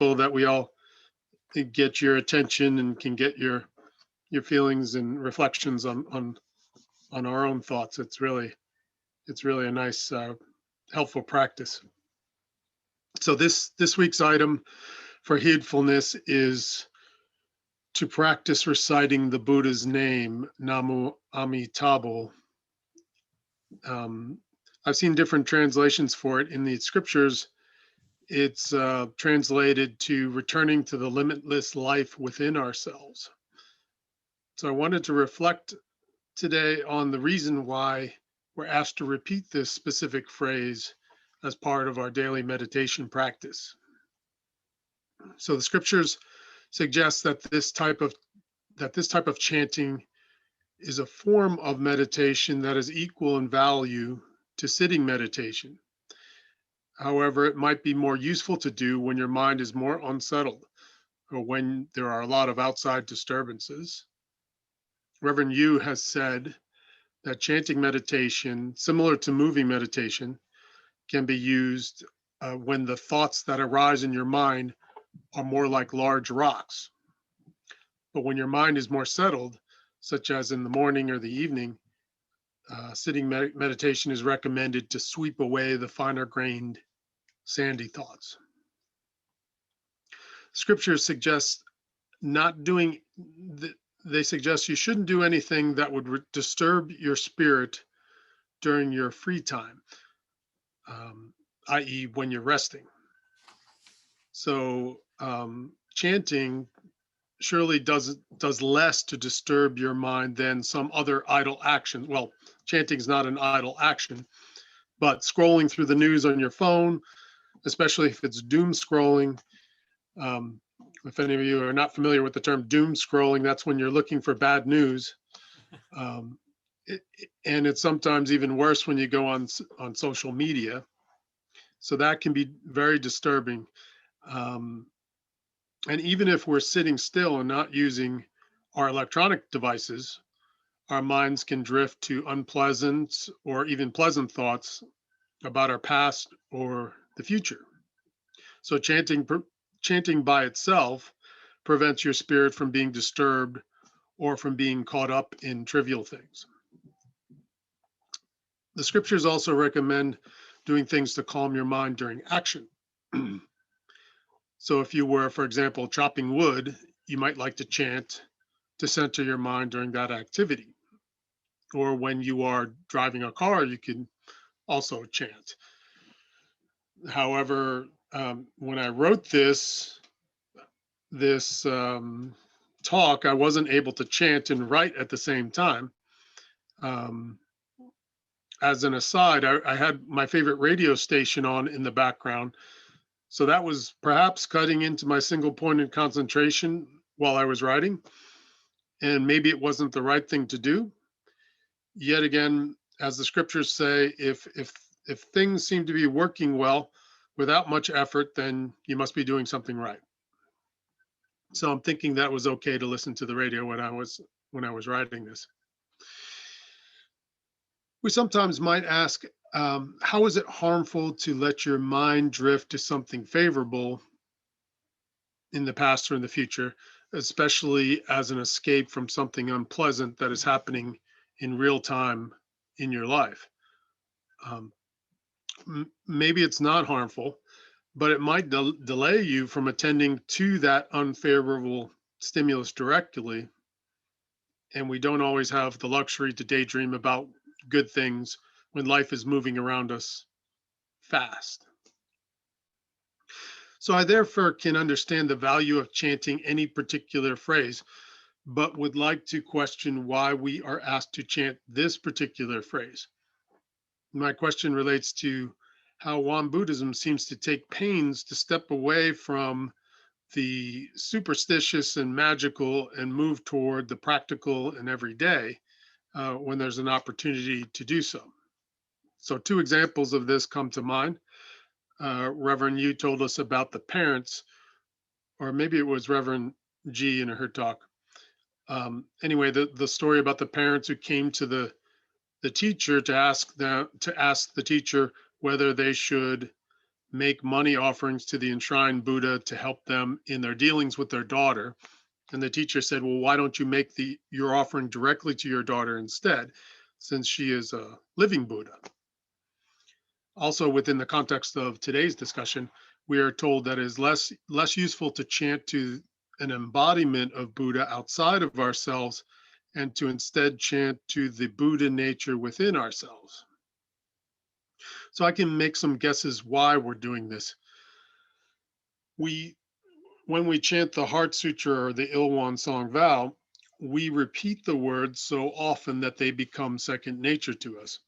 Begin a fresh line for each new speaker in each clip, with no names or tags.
useful that we all get your attention and can get your feelings and reflections on our own thoughts. It's really a nice helpful practice. So this week's item for heedfulness is to practice reciting the Buddha's name, Namu Amitabha. I've seen different translations for it. In the scriptures, it's translated to returning to the limitless life within ourselves. So I wanted to reflect today on the reason why we're asked to repeat this specific phrase as part of our daily meditation practice. So the scriptures suggest that this type of chanting is a form of meditation that is equal in value to sitting meditation. However, it might be more useful to do when your mind is more unsettled or when there are a lot of outside disturbances. Reverend Yu has said that chanting meditation, similar to moving meditation, can be used when the thoughts that arise in your mind are more like large rocks. But when your mind is more settled, such as in the morning or the evening, sitting meditation is recommended to sweep away the finer grained sandy thoughts. Scriptures suggest they suggest you shouldn't do anything that would disturb your spirit during your free time, i.e. when you're resting. So chanting surely does less to disturb your mind than some other idle action. Well, chanting is not an idle action, but scrolling through the news on your phone, especially if it's doom scrolling. If any of you are not familiar with the term doom scrolling, that's when you're looking for bad news. And it's sometimes even worse when you go on social media. So that can be very disturbing. And even if we're sitting still and not using our electronic devices, our minds can drift to unpleasant or even pleasant thoughts about our past or the future. So chanting by itself prevents your spirit from being disturbed or from being caught up in trivial things. The scriptures also recommend doing things to calm your mind during action. So if you were, for example, chopping wood, you might like to chant to center your mind during that activity. Or when you are driving a car, you can also chant. However, when I wrote this talk, I wasn't able to chant and write at the same time. As an aside, I had my favorite radio station on in the background. So that was perhaps cutting into my single pointed concentration while I was writing. And maybe it wasn't the right thing to do. Yet again, as the scriptures say, if things seem to be working well without much effort, then you must be doing something right. So I'm thinking that was okay to listen to the radio when I was writing this. We sometimes might ask, how is it harmful to let your mind drift to something favorable in the past or in the future, especially as an escape from something unpleasant that is happening in real time in your life? Maybe it's not harmful, but it might delay you from attending to that unfavorable stimulus directly. And we don't always have the luxury to daydream about good things when life is moving around us fast. So I therefore can understand the value of chanting any particular phrase, but would like to question why we are asked to chant this particular phrase. My question relates to how Won Buddhism seems to take pains to step away from the superstitious and magical and move toward the practical and everyday when there's an opportunity to do so. So two examples of this come to mind. Reverend Yu told us about the parents, or maybe it was Reverend G in her talk. Anyway, the story about the parents who came to the teacher to ask the teacher whether they should make money offerings to the enshrined Buddha to help them in their dealings with their daughter. And the teacher said, well, why don't you make your offering directly to your daughter instead, since she is a living Buddha? Also, within the context of today's discussion, we are told that it is less useful to chant to an embodiment of Buddha outside of ourselves and to instead chant to the Buddha nature within ourselves. So I can make some guesses why we're doing this. When we chant the Heart Sutra or the Ilwan Song vow, we repeat the words so often that they become second nature to us.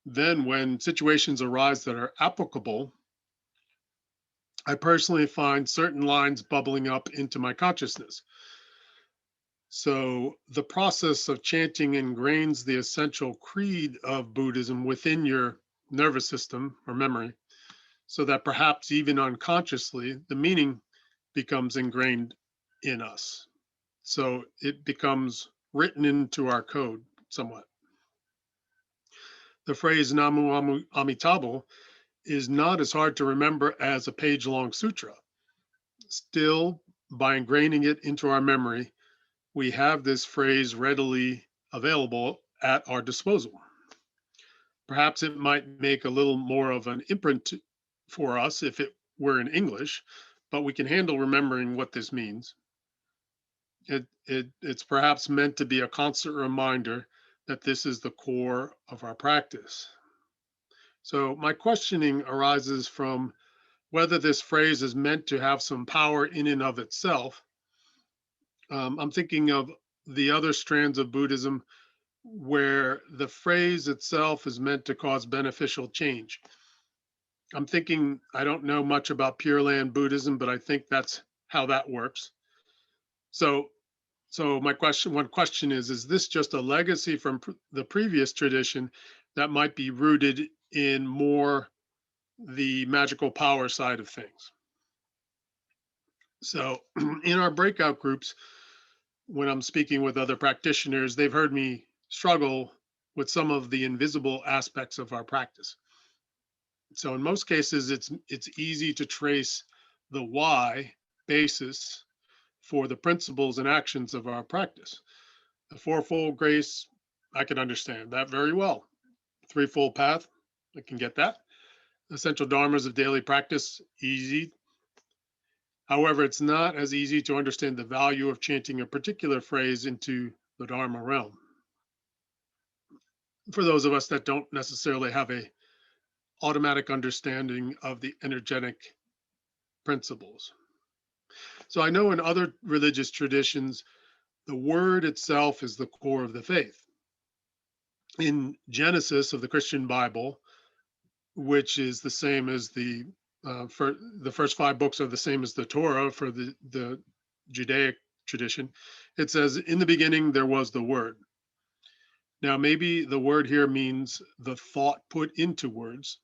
Then, when situations arise that are applicable, I personally find certain lines bubbling up into my consciousness. So the process of chanting ingrains the essential creed of Buddhism within your nervous system or memory, so that perhaps even unconsciously, the meaning becomes ingrained in us. So it becomes written into our code somewhat. The phrase Namu Amitabha is not as hard to remember as a page-long sutra. Still, by ingraining it into our memory, we have this phrase readily available at our disposal. Perhaps it might make a little more of an imprint for us if it were in English, but we can handle remembering what this means. It's perhaps meant to be a constant reminder that this is the core of our practice. So my questioning arises from whether this phrase is meant to have some power in and of itself. I'm thinking of the other strands of Buddhism where the phrase itself is meant to cause beneficial change. I'm thinking, I don't know much about Pure Land Buddhism, but I think that's how that works. So one question is this just a legacy from the previous tradition that might be rooted in more the magical power side of things? So in our breakout groups, when I'm speaking with other practitioners, they've heard me struggle with some of the invisible aspects of our practice. So in most cases, it's easy to trace the why basis for the principles and actions of our practice. The fourfold grace, I can understand that very well. Threefold path, I can get that. Essential dharmas of daily practice, easy. However, it's not as easy to understand the value of chanting a particular phrase into the dharma realm. For those of us that don't necessarily have a automatic understanding of the energetic principles. So I know in other religious traditions, the word itself is the core of the faith. In Genesis of the Christian Bible, which is the same as for the first 5 books are the same as the Torah for the Judaic tradition, it says, in the beginning, there was the word. Now, maybe the word here means the thought put into words.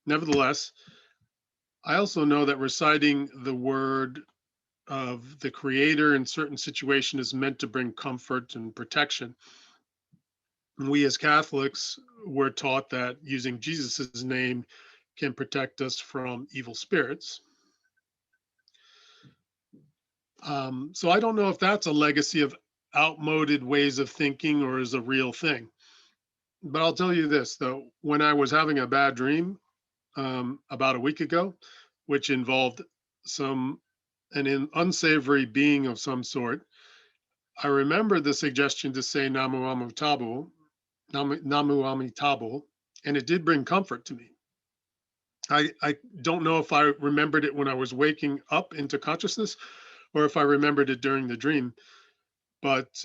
Nevertheless, I also know that reciting the word of the creator in certain situation is meant to bring comfort and protection. We as Catholics were taught that using Jesus's name can protect us from evil spirits. So I don't know if that's a legacy of outmoded ways of thinking or is a real thing. But I'll tell you this, though, when I was having a bad dream about a week ago, which involved an unsavory being of some sort, I remember the suggestion to say Namu Amitabha, Namu Amitabha, and it did bring comfort to me. I don't know if I remembered it when I was waking up into consciousness or if I remembered it during the dream, but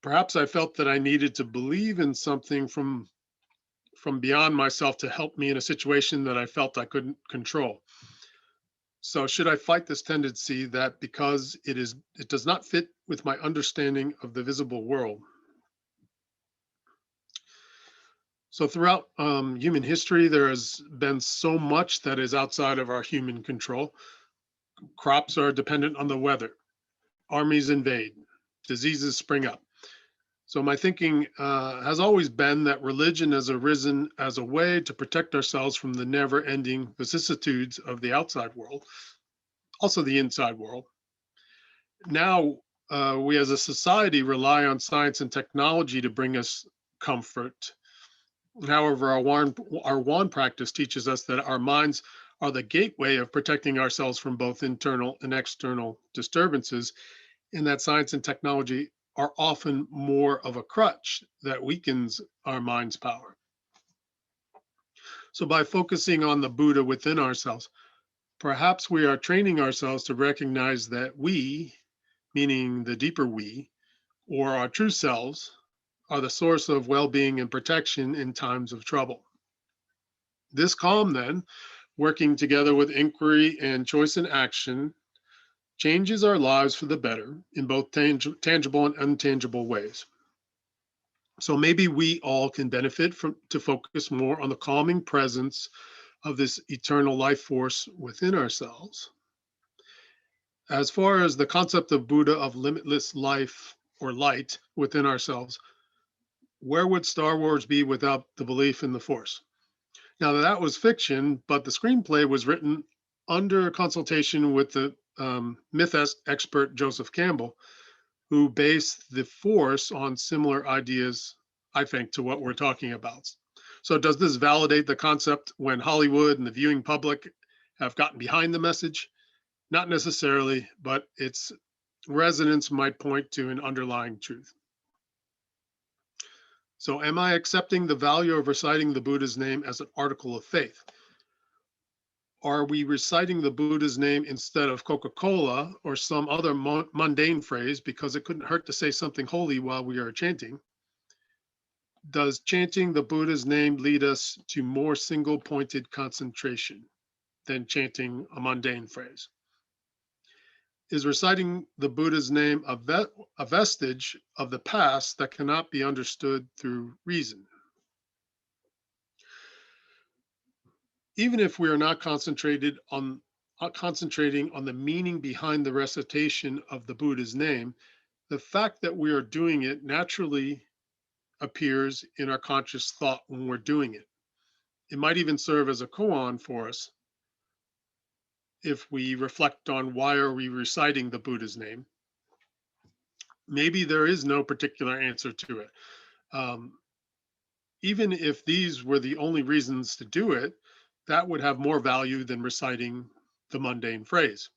perhaps I felt that I needed to believe in something from beyond myself to help me in a situation that I felt I couldn't control. So should I fight this tendency that because it does not fit with my understanding of the visible world? So throughout human history, there has been so much that is outside of our human control. Crops are dependent on the weather. Armies invade. Diseases spring up. So my thinking has always been that religion has arisen as a way to protect ourselves from the never-ending vicissitudes of the outside world, also the inside world. Now, we as a society rely on science and technology to bring us comfort. However, our wand practice teaches us that our minds are the gateway of protecting ourselves from both internal and external disturbances, and that science and technology are often more of a crutch that weakens our mind's power. So, by focusing on the Buddha within ourselves, perhaps we are training ourselves to recognize that we, meaning the deeper we, or our true selves, are the source of well being and protection in times of trouble. This calm, then, working together with inquiry and choice and action, changes our lives for the better in both tangible and intangible ways. So maybe we all can benefit from to focus more on the calming presence of this eternal life force within ourselves. As far as the concept of Buddha of limitless life or light within ourselves, where would Star Wars be without the belief in the Force? Now, that was fiction, but the screenplay was written under consultation with the myth expert Joseph Campbell, who based the Force on similar ideas, I think, to what we're talking about. So, does this validate the concept when Hollywood and the viewing public have gotten behind the message? Not necessarily, but its resonance might point to an underlying truth. So, am I accepting the value of reciting the Buddha's name as an article of faith? Are we reciting the Buddha's name instead of Coca-Cola or some other mundane phrase because it couldn't hurt to say something holy while we are chanting? Does chanting the Buddha's name lead us to more single-pointed concentration than chanting a mundane phrase? Is reciting the Buddha's name a vestige of the past that cannot be understood through reason? Even if we are not concentrating on the meaning behind the recitation of the Buddha's name, the fact that we are doing it naturally appears in our conscious thought when we're doing it. It might even serve as a koan for us if we reflect on why are we reciting the Buddha's name. Maybe there is no particular answer to it. Even if these were the only reasons to do it, that would have more value than reciting the mundane phrase.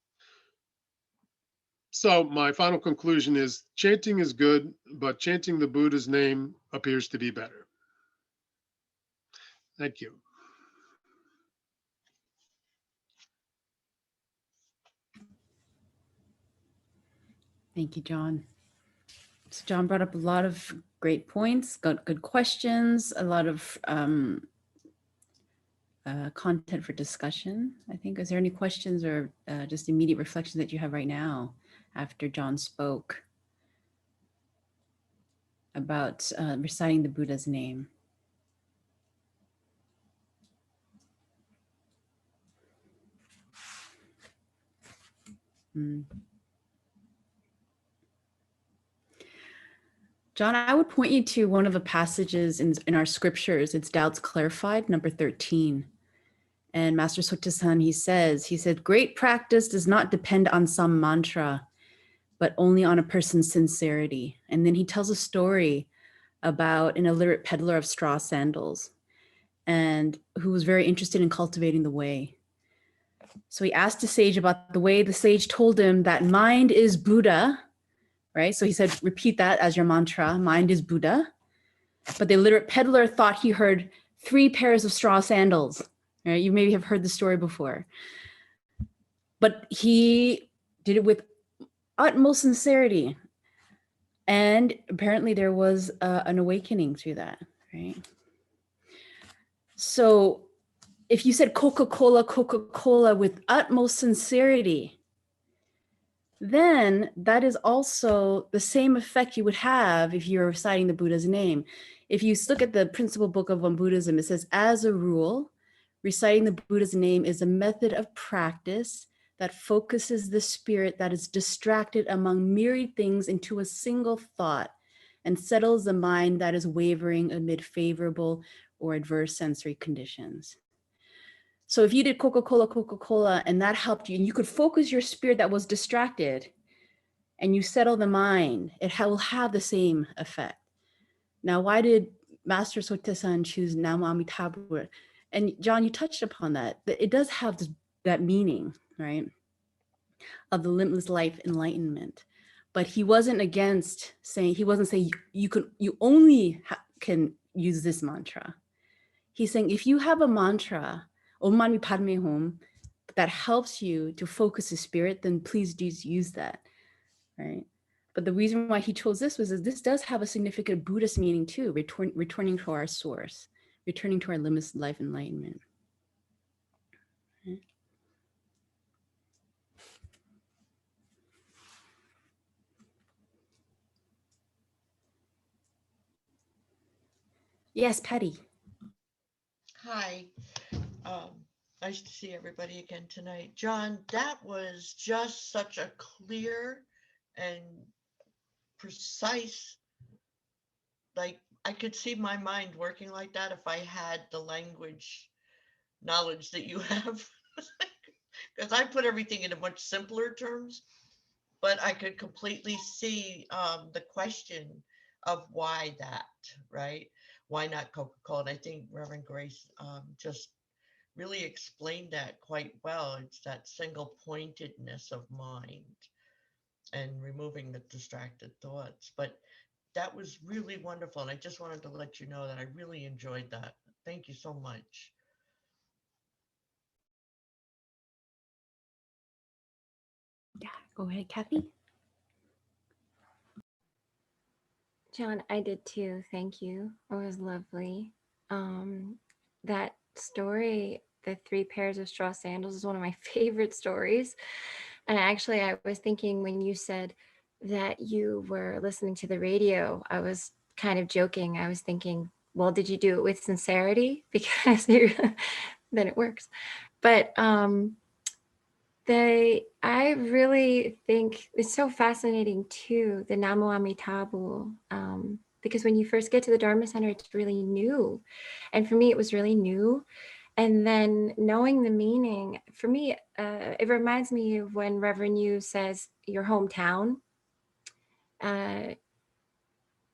So my final conclusion is chanting is good, but chanting the Buddha's name appears to be better. Thank you.
Thank you, John. So John brought up a lot of great points, got good questions, a lot of content for discussion. I think, is there any questions or just immediate reflection that you have right now after John spoke about reciting the Buddha's name? John, I would point you to one of the passages in our scriptures. It's Doubts Clarified, number 13. And Master Sotasan, he said, great practice does not depend on some mantra, but only on a person's sincerity. And then he tells a story about an illiterate peddler of straw sandals and who was very interested in cultivating the way. So he asked the sage about the way. The sage told him that mind is Buddha, right? So he said, repeat that as your mantra, mind is Buddha. But the illiterate peddler thought he heard 3 pairs of straw sandals, right? You maybe have heard the story before. But he did it with utmost sincerity. And apparently there was an awakening through that, right? So if you said Coca-Cola, Coca-Cola with utmost sincerity, then that is also the same effect you would have if you're reciting the Buddha's name. If you look at the principal book of Buddhism, it says, as a rule, reciting the Buddha's name is a method of practice that focuses the spirit that is distracted among myriad things into a single thought and settles the mind that is wavering amid favorable or adverse sensory conditions. So if you did Coca Cola, and that helped you, and you could focus your spirit that was distracted, and you settle the mind, it will have the same effect. Now, why did Master Sotasan choose Namu Amitabha? And John, you touched upon that. It does have that meaning, right, of the limitless life enlightenment. But he wasn't against saying, he wasn't saying you only can use this mantra. He's saying if you have a mantra, Om Mani Padme Hum, that helps you to focus the spirit, then please do use that, right? But the reason why he chose this was that this does have a significant Buddhist meaning too, returning to our source, returning to our limitless life enlightenment. Right? Yes, Patty.
Hi. Um, Nice to see everybody again tonight. John, that was just such a clear and precise, like I could see my mind working like that if I had the language knowledge that you have. Because I put everything into much simpler terms, but I could completely see the question of why that, right? Why not Coca-Cola? And I think Reverend Grace just really explained that quite well. It's that single pointedness of mind and removing the distracted thoughts. But that was really wonderful. And I just wanted to let you know that I really enjoyed that. Thank you so much.
Yeah, go ahead, Kathy.
John, I did too. Thank you. It was lovely. That story, The Three Pairs of Straw Sandals, is one of my favorite stories. And actually, I was thinking when you said that you were listening to the radio, I was kind of joking. I was thinking, well, did you do it with sincerity? Because then it works. But I really think it's so fascinating too, the Namo Amitabha, because when you first get to the Dharma Center, it's really new. And for me, it was really new. And then knowing the meaning, for me, it reminds me of when Reverend Yu says your hometown, uh,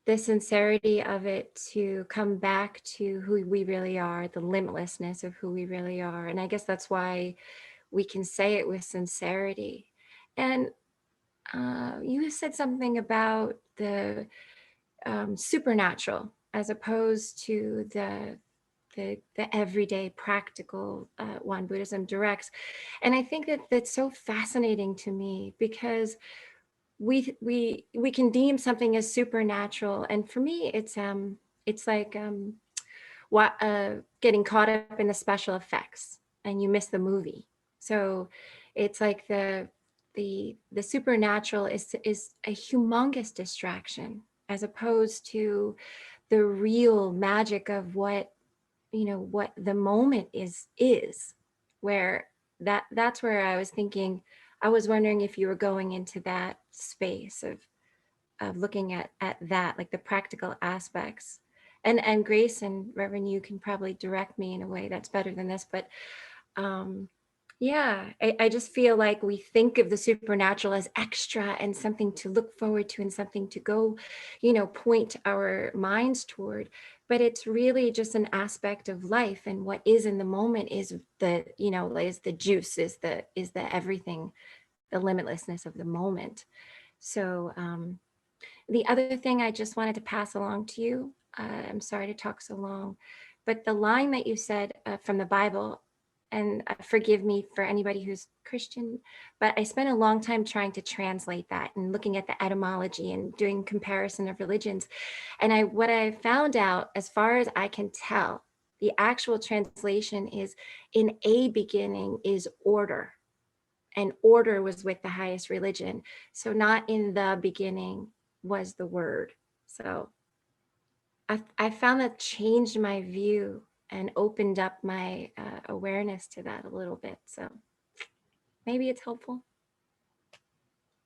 the sincerity of it to come back to who we really are, the limitlessness of who we really are. And I guess that's why we can say it with sincerity. And you said something about the supernatural as opposed to the everyday practical one Buddhism directs. And I think that that's so fascinating to me because we can deem something as supernatural, and for me it's like getting caught up in the special effects and you miss the movie. So it's like the supernatural is a humongous distraction as opposed to the real magic of what what the moment is where that's where I was thinking. I was wondering if you were going into that space of looking at that, like the practical aspects. And Grace and Reverend, you can probably direct me in a way that's better than this, but um yeah, I just feel like we think of the supernatural as extra and something to look forward to and something to go, point our minds toward. But it's really just an aspect of life, and what is in the moment is is the juice, is the everything, the limitlessness of the moment. So the other thing I just wanted to pass along to you, I'm sorry to talk so long, but the line that you said from the Bible, and forgive me for anybody who's Christian, but I spent a long time trying to translate that and looking at the etymology and doing comparison of religions. And what I found out, as far as I can tell, the actual translation is, in a beginning is order, and order was with the highest religion. So not in the beginning was the word. So I found that changed my view and opened up my awareness to that a little bit. So maybe it's helpful.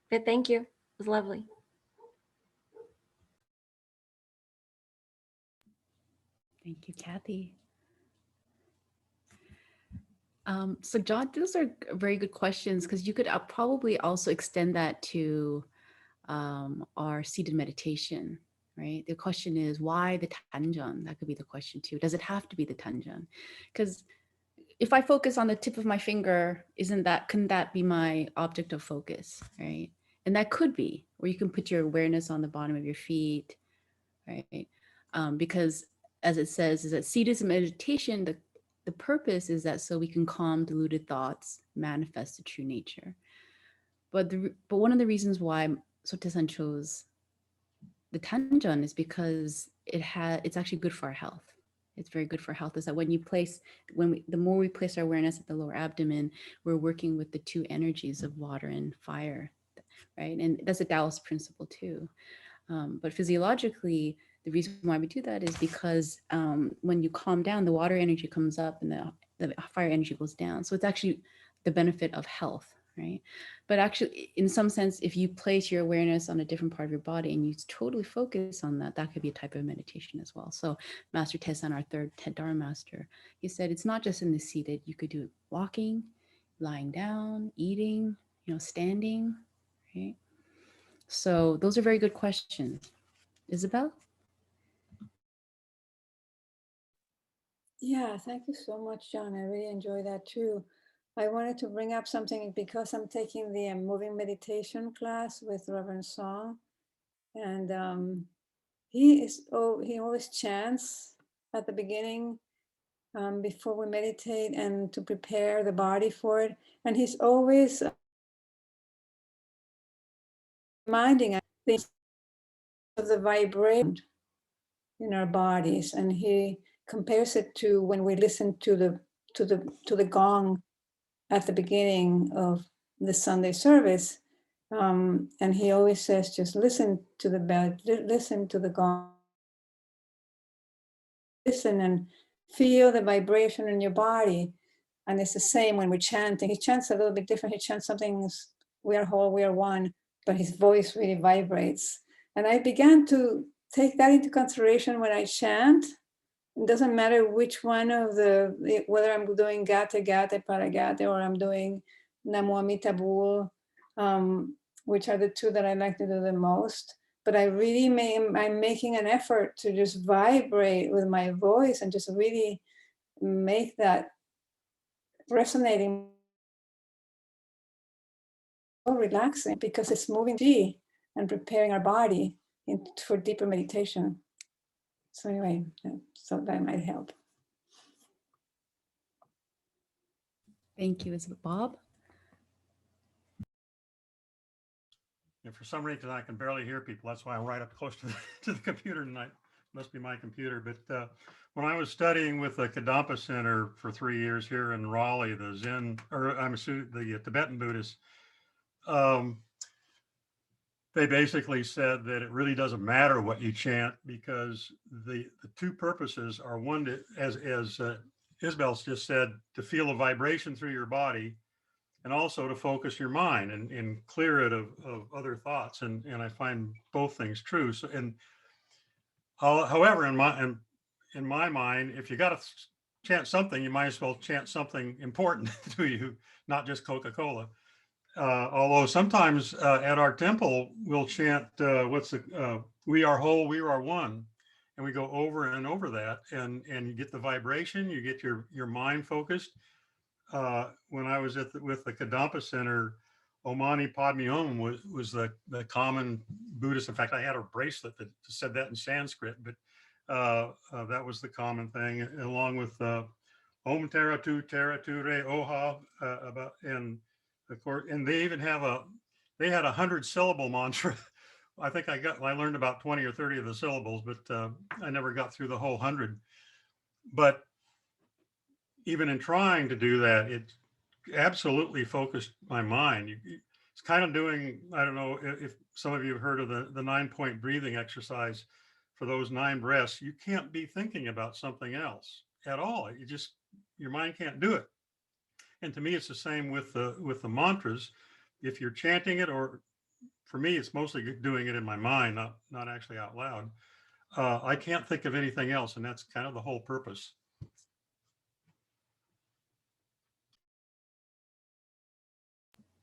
But thank you. It was lovely.
Thank you, Kathy. So John, those are very good questions, because you could probably also extend that to our seated meditation, right? The question is, why the Tanjan? That could be the question too. Does it have to be the Tanjan? Because if I focus on the tip of my finger, couldn't that be my object of focus, right? And that could be, or you can put your awareness on the bottom of your feet, right? Because as it says, is that seated meditation, the purpose is that so we can calm deluded thoughts, manifest the true nature. But one of the reasons why Sotasan chose the Tanjan is because it's actually good for our health. It's very good for health. Is that the more we place our awareness at the lower abdomen, we're working with the two energies of water and fire, right? And that's a Taoist principle too. But physiologically, the reason why we do that is because when you calm down, the water energy comes up and the fire energy goes down. So it's actually the benefit of health, right? But actually, in some sense, if you place your awareness on a different part of your body and you totally focus on that, that could be a type of meditation as well. So Master Tesan, our third Ted Dharma master, he said it's not just in the seated. You could do it walking, lying down, eating, standing, right? So those are very good questions. Isabel?
Yeah, thank you so much, John. I really enjoy that too. I wanted to bring up something because I'm taking the moving meditation class with Reverend Song, and he always chants at the beginning before we meditate and to prepare the body for it, and he's always reminding us things of the vibration in our bodies, and he compares it to when we listen to the gong at the beginning of the Sunday service, and he always says, just listen to the bell, listen to the gong, listen and feel the vibration in your body. And it's the same when we're chanting. He chants a little bit different. He chants something, we are whole, we are one, but his voice really vibrates. And I began to take that into consideration when I chant. It doesn't matter which one of whether I'm doing Gate Gate Paragate or I'm doing Namo Amita Bul, which are the two that I like to do the most. But I'm making an effort to just vibrate with my voice and just really make that resonating, relaxing, because it's moving chi and preparing our body for deeper meditation. So anyway, so that might help.
Thank you. Is it Bob?
And for some reason, I can barely hear people. That's why I'm right up close to the computer tonight. Must be my computer. But when I was studying with the Kadampa Center for 3 years here in Raleigh, the Tibetan Buddhists, they basically said that it really doesn't matter what you chant, because the two purposes are, one, to, as Isabel's just said, to feel a vibration through your body, and also to focus your mind and clear it of other thoughts. And I find both things true. So, however, in my mind, if you got to chant something, you might as well chant something important to you, not just Coca-Cola. Although sometimes at our temple, we'll chant, we are whole, we are one. And we go over and over that, and you get the vibration, you get your mind focused. When I was with the Kadampa Center, Omani Padme Hum was the common Buddhist. In fact, I had a bracelet that said that in Sanskrit, but that was the common thing, along with Om Tera Tu Re Oha, and of course, and they even had a 100-syllable mantra. I think I learned about 20 or 30 of the syllables, but I never got through the whole 100. But even in trying to do that, it absolutely focused my mind. It's kind of doing, I don't know if some of you have heard of the 9-point breathing exercise. For those 9 breaths, you can't be thinking about something else at all. Your mind can't do it. And to me, it's the same with the mantras. If you're chanting it, or for me, it's mostly doing it in my mind, not actually out loud. I can't think of anything else, and that's kind of the whole purpose.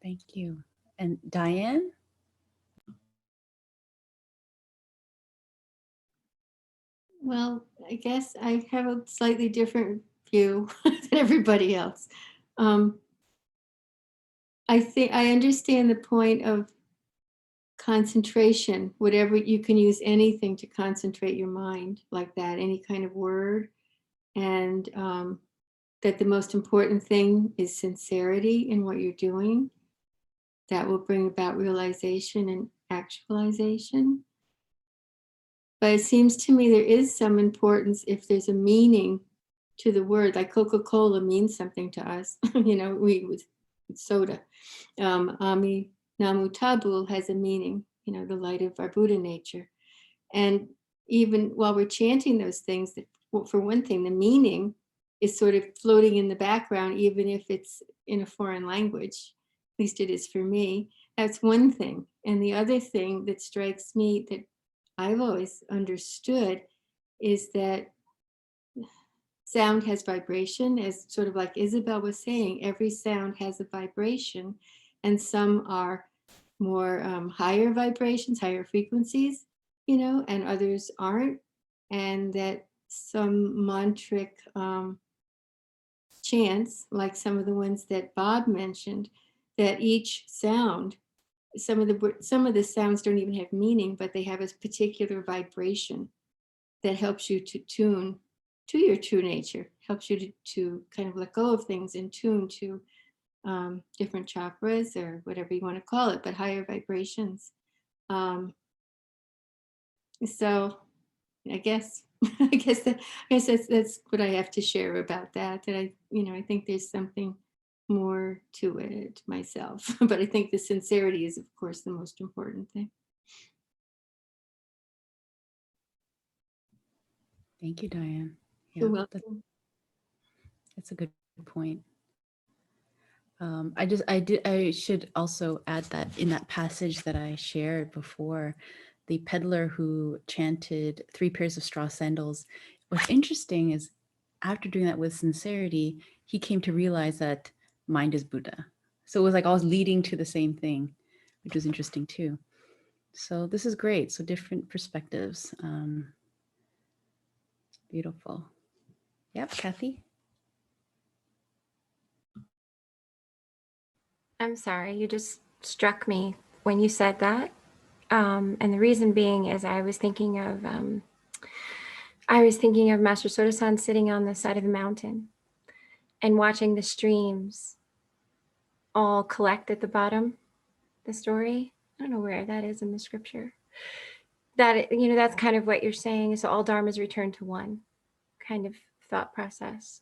Thank you. And Diane?
Well, I guess I have a slightly different view than everybody else. I think I understand the point of concentration, whatever, you can use anything to concentrate your mind like that, any kind of word. And that the most important thing is sincerity in what you're doing. That will bring about realization and actualization. But it seems to me there is some importance if there's a meaning to the word, like Coca-Cola means something to us. You know, we with soda. Ami Namu Tabul has a meaning, you know, the light of our Buddha nature. And even while we're chanting those things, that, well, for one thing, the meaning is sort of floating in the background, even if it's in a foreign language. At least it is for me. That's one thing. And the other thing that strikes me that I've always understood is that sound has vibration, as sort of like Isabel was saying, every sound has a vibration, and some are more higher vibrations, higher frequencies, you know, and others aren't. And that some mantric chants, like some of the ones that Bob mentioned, that each sound, some of the sounds don't even have meaning, but they have a particular vibration that helps you to tune to your true nature, helps you to kind of let go of things and tune to different chakras or whatever you want to call it, but higher vibrations. So I guess that's what I have to share about that. That I think there's something more to it myself, but I think the sincerity is, of course, the most important thing.
Thank you, Diane.
You're
Yeah,
welcome.
that's a good point. I should also add that in that passage that I shared before, the peddler who chanted 3 pairs of straw sandals, what's interesting is after doing that with sincerity, he came to realize that mind is Buddha. So it was like always leading to the same thing, which was interesting too. So this is great. So different perspectives. Beautiful. Yep, Kathy.
I'm sorry, you just struck me when you said that. And the reason being is I was thinking of Master Soda-san sitting on the side of the mountain and watching the streams all collect at the bottom, the story. I don't know where that is in the scripture. That, that's kind of what you're saying. So all dharmas return to one kind of thought process.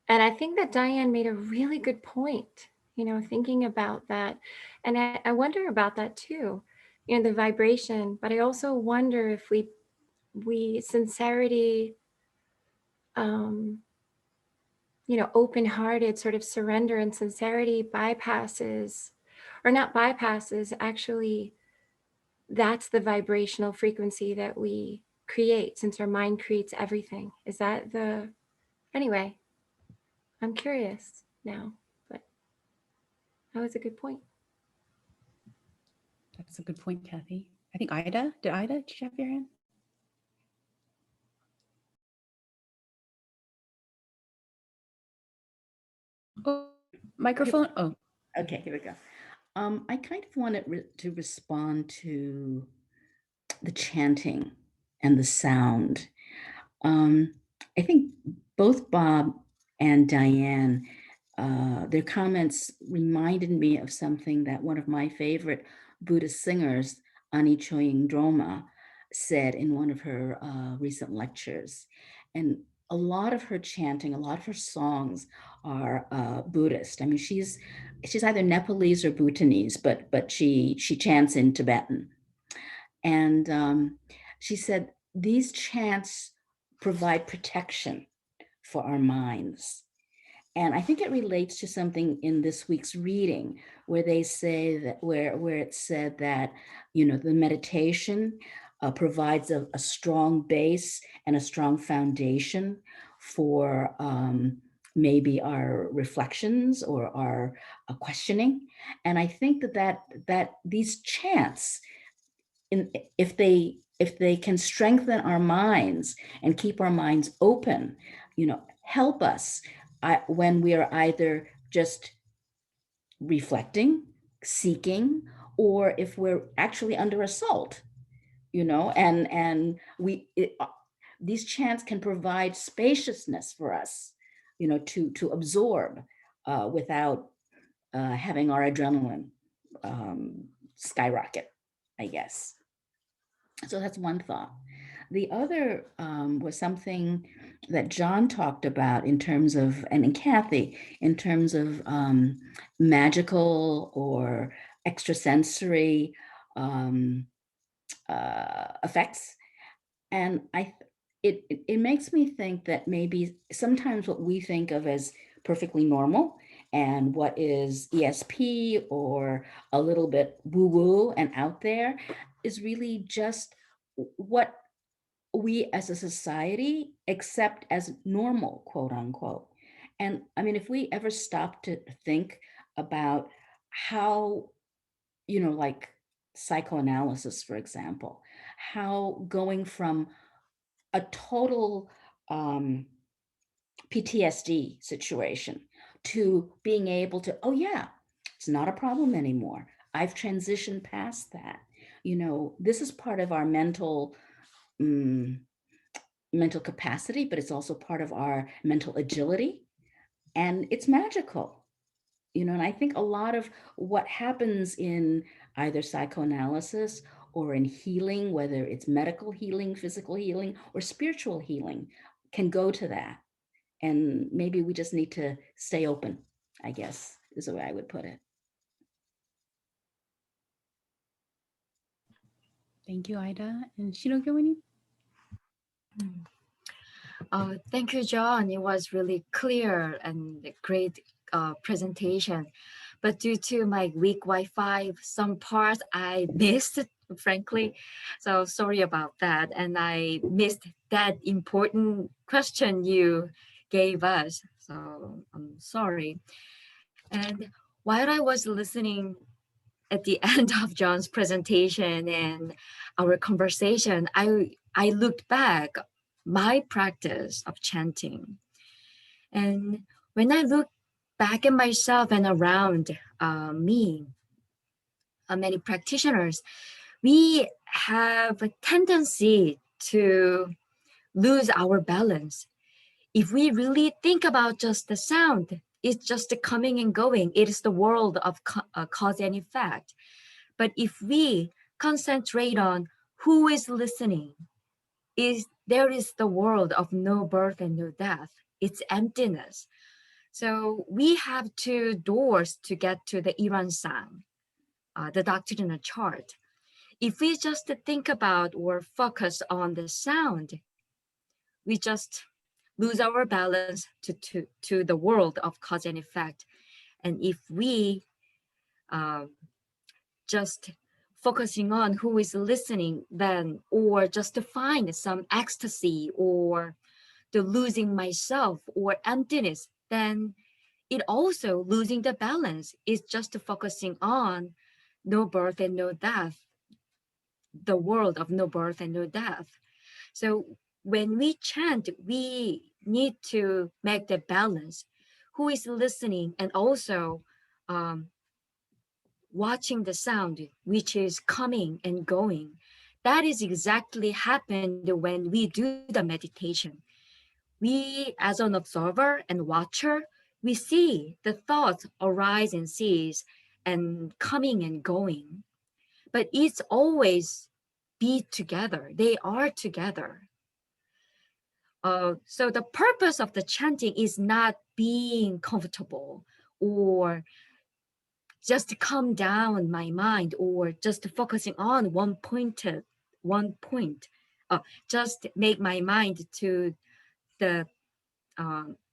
And I think that Diane made a really good point, thinking about that. And I wonder about that too, the vibration, but I also wonder if we sincerity, open-hearted sort of surrender and sincerity bypasses, or not bypasses, actually, that's the vibrational frequency that we create, since our mind creates everything. Is that anyway, I'm curious now, but that was a good point.
That's a good point, Kathy. I think Ida, did you have your hand? Oh, microphone. Oh,
okay, here we go. I kind of wanted to respond to the chanting and the sound. I think both Bob and Diane, their comments reminded me of something that one of my favorite Buddhist singers, Ani Choying Droma, said in one of her recent lectures. And a lot of her chanting, a lot of her songs are Buddhist. I mean, she's either Nepalese or Bhutanese, but she chants in Tibetan. And she said these chants provide protection for our minds. And I think it relates to something in this week's reading where they say that where it said that, the meditation provides a strong base and a strong foundation for maybe our reflections or our questioning. And I think that these chants, if they can strengthen our minds and keep our minds open, help us when we are either just reflecting, seeking, or if we're actually under assault, and these chants can provide spaciousness for us, to absorb without having our adrenaline skyrocket, I guess. So that's one thought. The other was something that John talked about in terms of, and Kathy, in terms of magical or extrasensory effects. And it makes me think that maybe sometimes what we think of as perfectly normal and what is ESP or a little bit woo-woo and out there is really just what we as a society accept as normal, quote unquote. And I mean, if we ever stop to think about how, like psychoanalysis, for example, how going from a total PTSD situation to being able to, oh yeah, it's not a problem anymore. I've transitioned past that. This is part of our mental capacity, but it's also part of our mental agility, and it's magical. And I think a lot of what happens in either psychoanalysis or in healing, whether it's medical healing, physical healing, or spiritual healing, can go to that. And maybe we just need to stay open, I guess, is the way I would put it.
Thank you, Ida. And Shirogyo.
Thank you, John. It was really clear and a great presentation. But due to my weak Wi-Fi, some parts I missed, frankly. So sorry about that. And I missed that important question you gave us. So I'm sorry. And while I was listening at the end of John's presentation and our conversation, I looked back my practice of chanting. And when I look back at myself and around me, many practitioners, we have a tendency to lose our balance. If we really think about just the sound, it's just the coming and going. It is the world of cause and effect. But if we concentrate on who is listening, there is the world of no birth and no death. It's emptiness. So we have two doors to get to the Iran-san, the doctrinal chart. If we just think about or focus on the sound, we just lose our balance to the world of cause and effect. And if we just focusing on who is listening, then, or just to find some ecstasy or the losing myself or emptiness, then it also losing the balance is just focusing on no birth and no death, the world of no birth and no death. So when we chant, we need to make the balance. Who is listening and also watching the sound, which is coming and going. That is exactly happened when we do the meditation. We, as an observer and watcher, we see the thoughts arise and cease and coming and going. But it's always be together. They are together. So the purpose of the chanting is not being comfortable or just to calm down my mind or just focusing on one point, just make my mind to the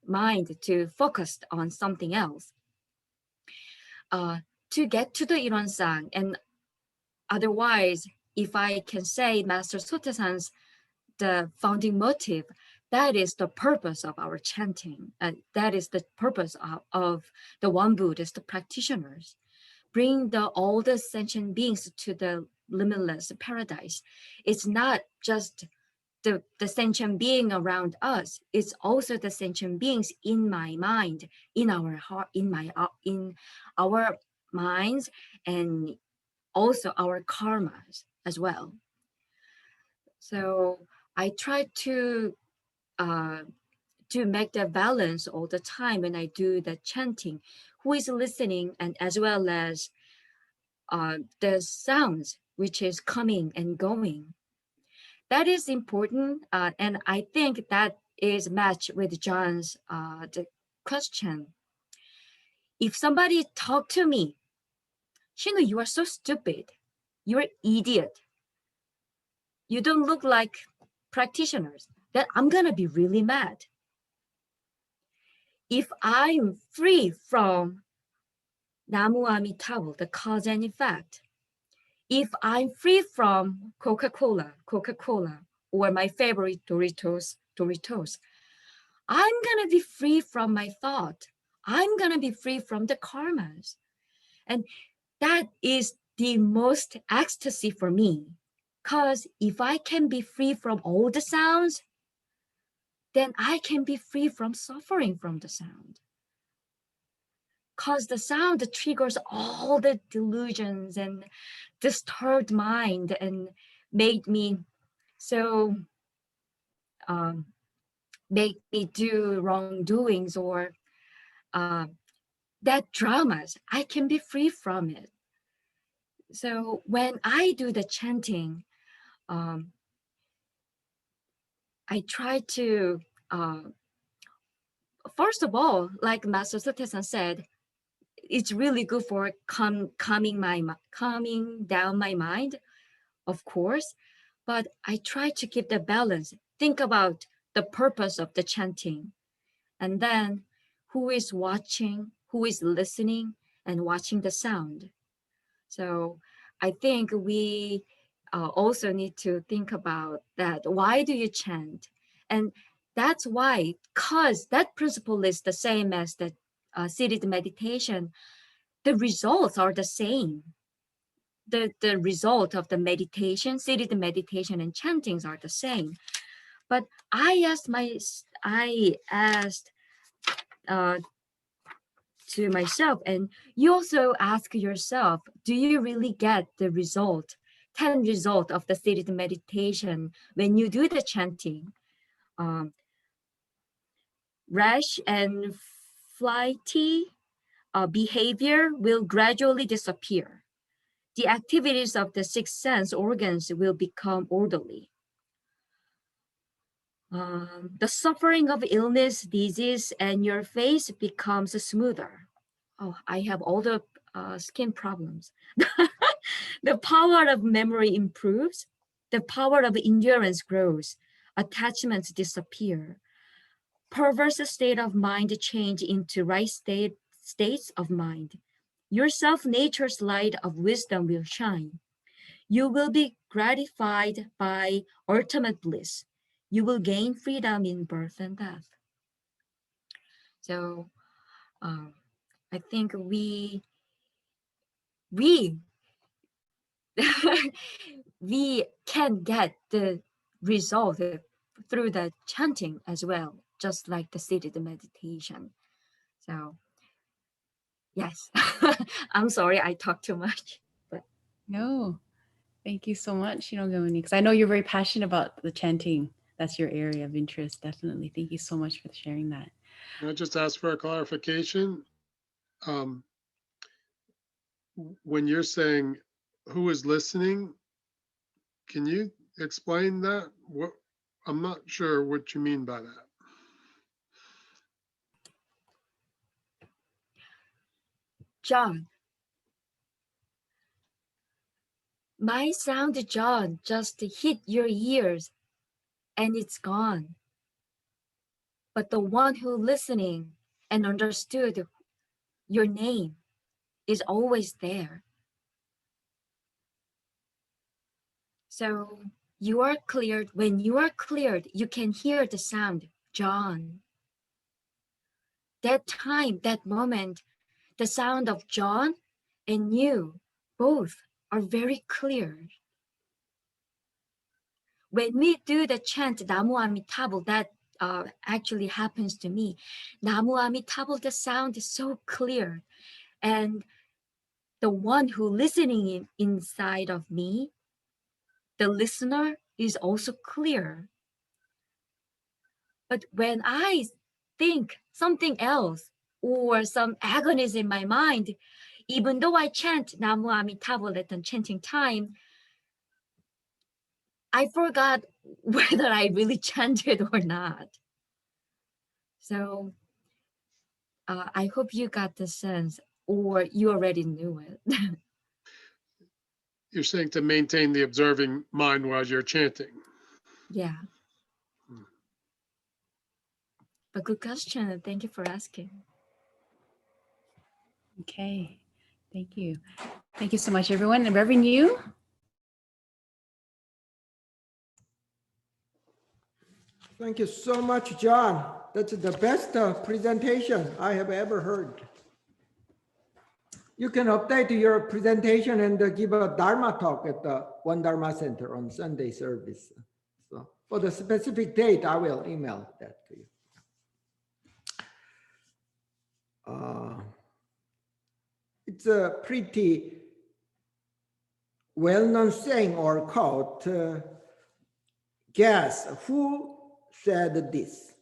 mind to focus on something else. To get to the Iran-san, and otherwise if I can say Master Sotasan's the founding motive, that is the purpose of our chanting. That is the purpose of the One Buddhist practitioners. Bring all the sentient beings to the limitless paradise. It's not just the sentient being around us. It's also the sentient beings in my mind, in our heart, in our minds, and also our karmas as well. So I try to make the balance all the time when I do the chanting. Who is listening, and as well as the sounds which is coming and going. That is important, and I think that is matched with John's the question. If somebody talk to me, Shino, you are so stupid. You're an idiot. You don't look like practitioners. Then I'm gonna be really mad. If I'm free from Namu Amitabha, the cause and effect, if I'm free from Coca-Cola, or my favorite Doritos, I'm gonna be free from my thought. I'm gonna be free from the karmas. And that is the most ecstasy for me. Because if I can be free from all the sounds, then I can be free from suffering from the sound. Because the sound triggers all the delusions and disturbed mind and made me so make me do wrongdoings or that dramas. I can be free from it. So when I do the chanting, I try to first of all, like Master Sotasan said, it's really good for calming down my mind, of course, but I try to keep the balance. Think about the purpose of the chanting, and then who is watching, who is listening, and watching the sound. So I think we also need to think about that. Why do you chant? And that's why, because that principle is the same as the seated meditation, the results are the same. The result of the meditation, seated meditation and chantings are the same. But I asked to myself, and you also ask yourself, do you really get the 10 result of the seated meditation when you do the chanting? Rash and flighty behavior will gradually disappear. The activities of the six sense organs will become orderly. The suffering of illness, disease, and your face becomes smoother. Oh, I have all the skin problems. The power of memory improves. The power of endurance grows. Attachments disappear. Perverse state of mind change into right states of mind. Your self-nature's light of wisdom will shine. You will be gratified by ultimate bliss. You will gain freedom in birth and death. So I think we we can get the result through the chanting as well, just like the seated meditation. So yes, I'm sorry I talked too much. But
No, thank you so much, Gomini, because I know you're very passionate about the chanting. That's your area of interest, definitely. Thank you so much for sharing that.
Can I just ask for a clarification? When you're saying who is listening, can you explain that? What, I'm not sure what you mean by that.
John, my sound, John, just hit your ears and it's gone. But the one who listening and understood your name is always there. So you are cleared. When you are cleared, you can hear the sound, John. That time, that moment, the sound of John and you both are very clear. When we do the chant Namu Amitabha, that actually happens to me. Namu Amitabha, the sound is so clear. And the one who listening inside of me, the listener, is also clear. But when I think something else or some agony is in my mind, even though I chant Namu Amitabha at the chanting time, I forgot whether I really chanted or not. So I hope you got the sense, or you already knew it.
You're saying to maintain the observing mind while you're chanting.
Yeah. But good question, and thank you for asking.
Okay, thank you. Thank you so much, everyone. And Reverend Yu?
Thank you so much, John. That's the best presentation I have ever heard. You can update your presentation and give a Dharma talk at the One Dharma Center on Sunday service. So for the specific date, I will email that to you. It's a pretty well-known saying or quote. Guess who said this?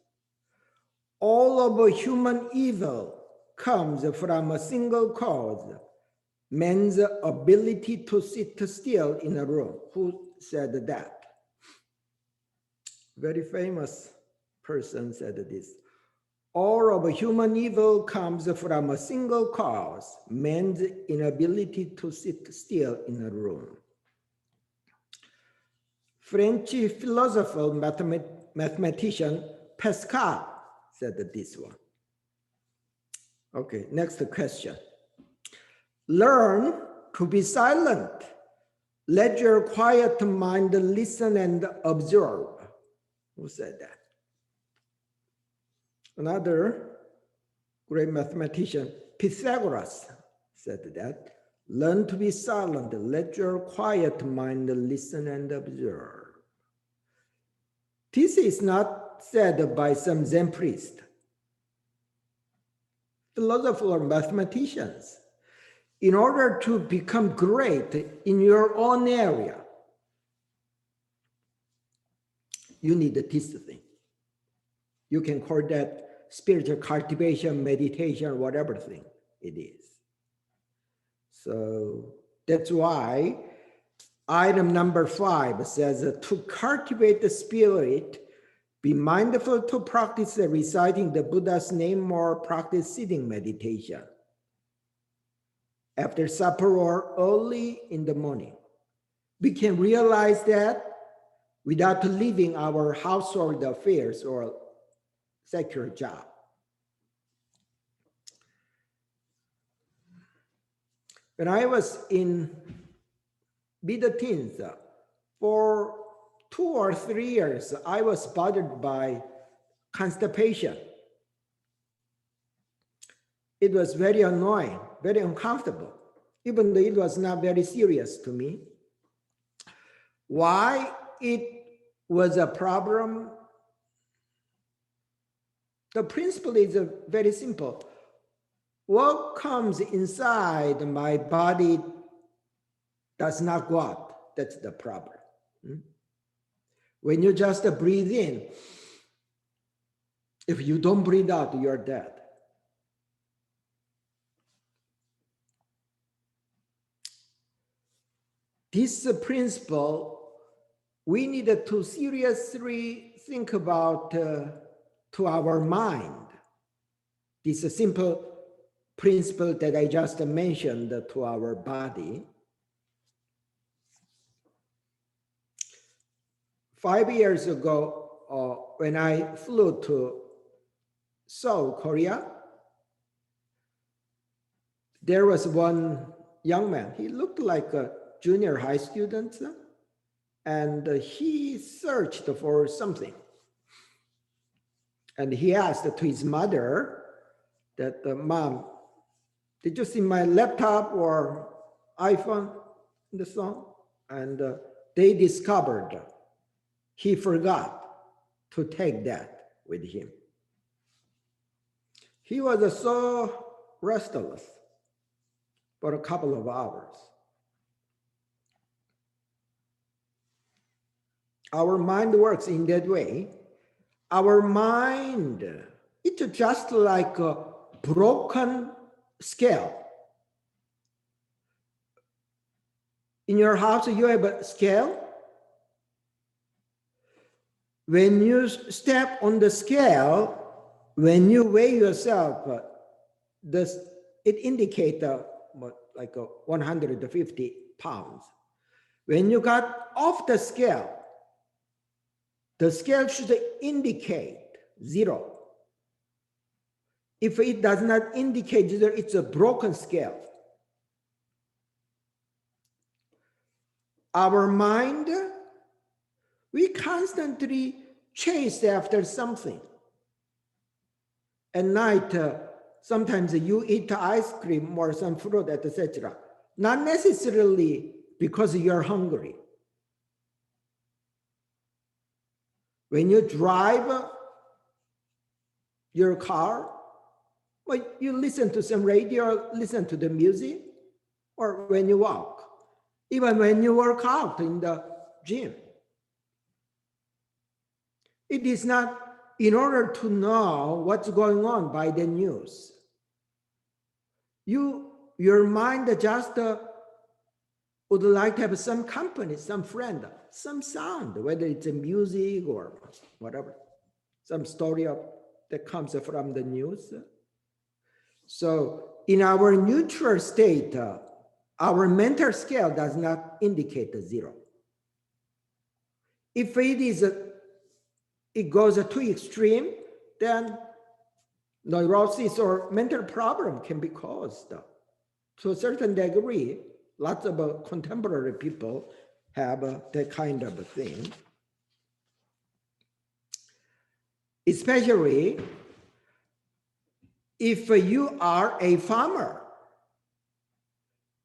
All of human evil comes from a single cause, man's ability to sit still in a room. Who said that? Very famous person said this. All of human evil comes from a single cause, man's inability to sit still in a room. French philosopher, mathematician Pascal said this one. Okay, next question. Learn to be silent. Let your quiet mind listen and observe. Who said that? Another great mathematician, Pythagoras, said that. Learn to be silent. Let your quiet mind listen and observe. This is not said by some Zen priest. Philosophers or mathematicians. In order to become great in your own area, you need this thing. You can call that spiritual cultivation, meditation, whatever thing it is. So that's why item number 5 says to cultivate the spirit, be mindful to practice reciting the Buddha's name or practice sitting meditation after supper or early in the morning. We can realize that without leaving our household affairs or secular job. When I was in mid-teens, for 2 or 3 years, I was bothered by constipation. It was very annoying, very uncomfortable, even though it was not very serious to me. Why it was a problem? The principle is very simple. What comes inside my body does not go out. That's the problem. When you just breathe in, if you don't breathe out, you're dead. This principle, we needed to seriously think about to our mind. This simple principle that I just mentioned to our body. 5 years ago, when I flew to Seoul, Korea, there was one young man. He looked like a junior high student. and he searched for something. And he asked to his mother that, Mom, did you see my laptop or iPhone in the song? And they discovered he forgot to take that with him. He was so restless for a couple of hours. Our mind works in that way. Our mind, it's just like a broken scale. In your house, you have a scale. When you step on the scale, when you weigh yourself, it indicates like 150 pounds. When you got off the scale should indicate 0. If it does not indicate 0, it's a broken scale. Our mind, we constantly chase after something. At night, sometimes you eat ice cream or some fruit, etc. Not necessarily because you're hungry. When you drive your car, well, you listen to some radio, listen to the music, or when you walk, even when you work out in the gym. It is not in order to know what's going on by the news. Your mind just would like to have some company, some friend, some sound, whether it's a music or whatever, some story that comes from the news. So in our neutral state, our mental scale does not indicate 0. If it goes too extreme, then neurosis or mental problem can be caused. To a certain degree, lots of contemporary people have that kind of a thing. Especially if you are a farmer,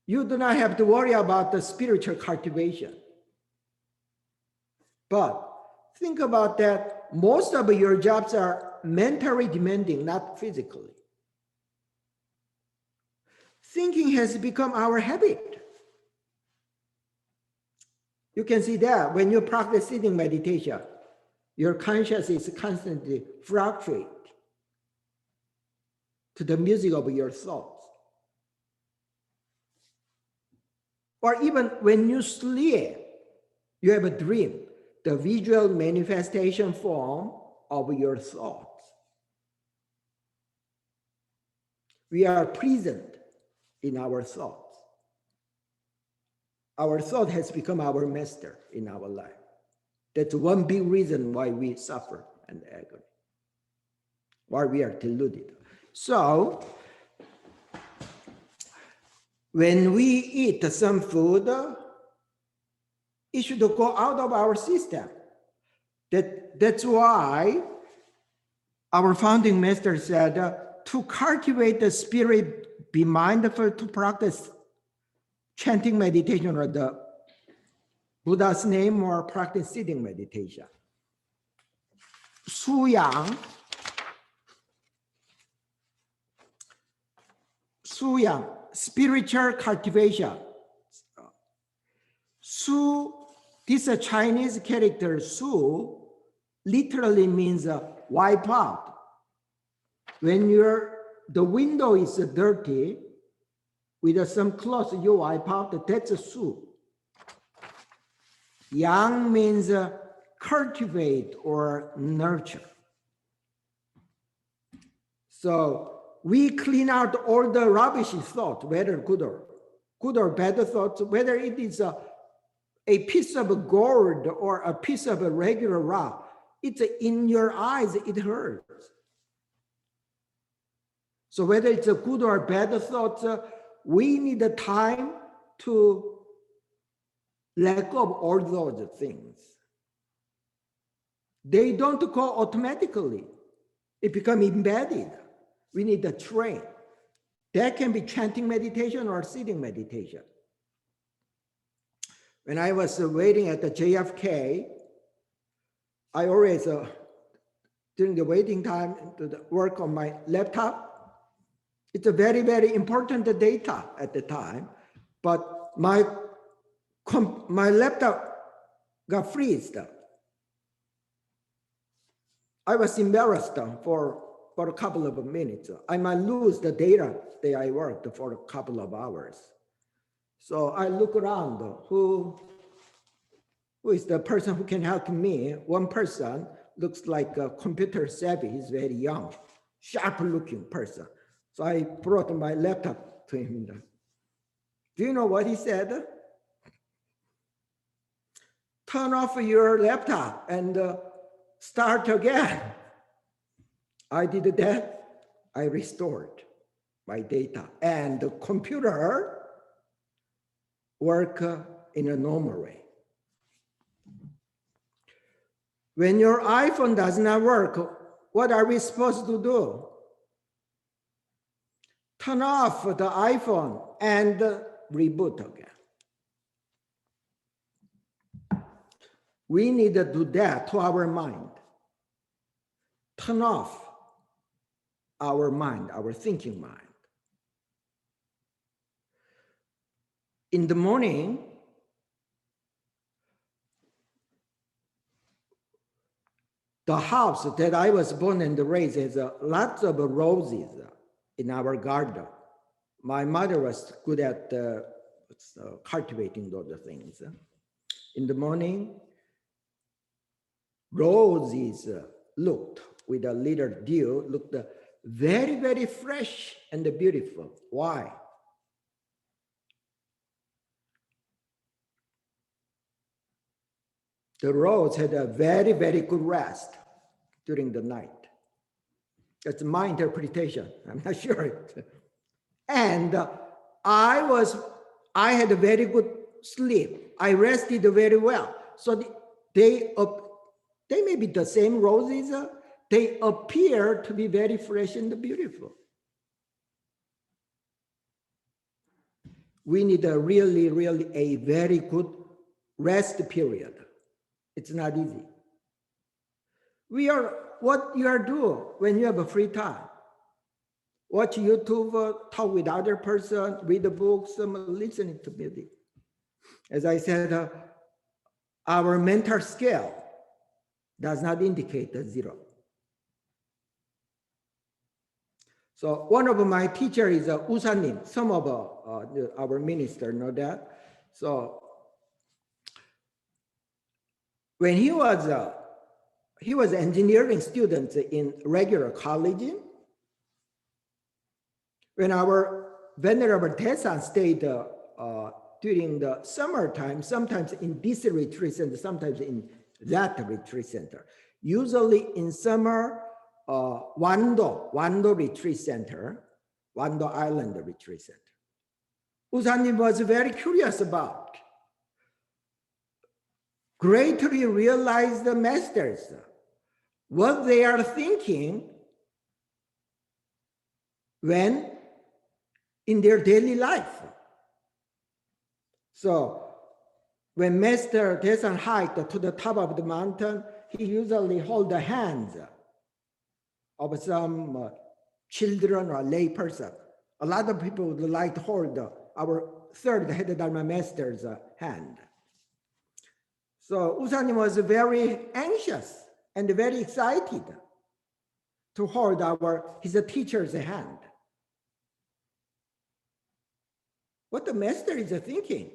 you do not have to worry about the spiritual cultivation. But think about that, most of your jobs are mentally demanding, not physically. Thinking has become our habit. You can see that when you practice sitting meditation, your consciousness is constantly fluctuating to the music of your thoughts. Or even when you sleep, you have a dream, the visual manifestation form of your thoughts. We are present in our thoughts. Our thought has become our master in our life. That's one big reason why we suffer and agony, why we are deluded. So, when we eat some food, it should go out of our system. That's why our founding master said, to cultivate the spirit, be mindful to practice chanting meditation or the Buddha's name or practice sitting meditation. Suyang, spiritual cultivation. Su, this Chinese character Su literally means wipe out. When the window is dirty, with some cloth you wipe out, that's a Su. Yang means cultivate or nurture. So we clean out all the rubbish thoughts, whether good or bad thoughts, whether it is a piece of gold or a piece of a regular rock. It's in your eyes, it hurts. So whether it's a good or bad thoughts, we need the time to let go of all those things. They don't go automatically. It becomes embedded. We need to train. That can be chanting meditation or sitting meditation. When I was waiting at the JFK, I always, during the waiting time, to work on my laptop. It's a very, very important data at the time, but my laptop got freezed. I was embarrassed for a couple of minutes. I might lose the data that I worked for a couple of hours. So I look around, who is the person who can help me? One person looks like a computer savvy. He's very young, sharp looking person. So I brought my laptop to him. Do you know what he said? Turn off your laptop and start again. I did that. I restored my data, and the computer work in a normal way. When your iPhone does not work, what are we supposed to do? Turn off the iPhone and reboot again. We need to do that to our mind. Turn off our mind, our thinking mind. In the morning, the house that I was born and raised has lots of roses in our garden. My mother was good at cultivating those things. In the morning, roses looked with a little dew, looked very, very fresh and beautiful. Why? The rose had a very, very good rest during the night. That's my interpretation. I'm not sure. And I had a very good sleep. I rested very well. So they may be the same roses. They appear to be very fresh and beautiful. We need a really, really a very good rest period. It's not easy. What you are doing when you have a free time. Watch YouTube, talk with other person, read the books, listening to music. As I said, our mental scale does not indicate a zero. So one of my teachers is Usanim. Some of our ministers know that. So when he was engineering student in regular college. When our Venerable Tesan stayed during the summertime, sometimes in this retreat center, sometimes in that retreat center. Usually in summer, Wando Retreat Center, Wando Island Retreat Center. Usanim was very curious about. Greatly realized the masters, what they are thinking when in their daily life. So when Master Tesan hiked to the top of the mountain, he usually hold the hands of some children or lay person. A lot of people would like to hold our third head Dharma master's hand. So Usanim was very anxious and very excited to hold his teacher's hand. What the master is thinking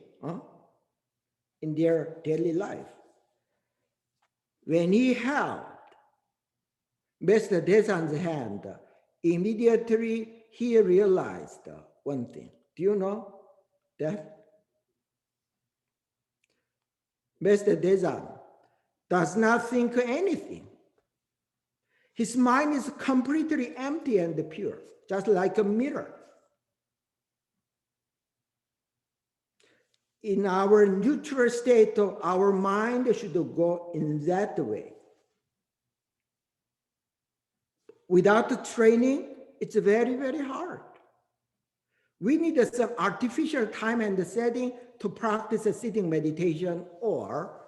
in their daily life. When he held Master Tesan's hand, immediately he realized one thing. Do you know that? Master Tesan does not think anything. His mind is completely empty and pure, just like a mirror. in our neutral state, our mind should go in that way. Without the training, it's very, very hard. We need some artificial time and setting to practice a sitting meditation or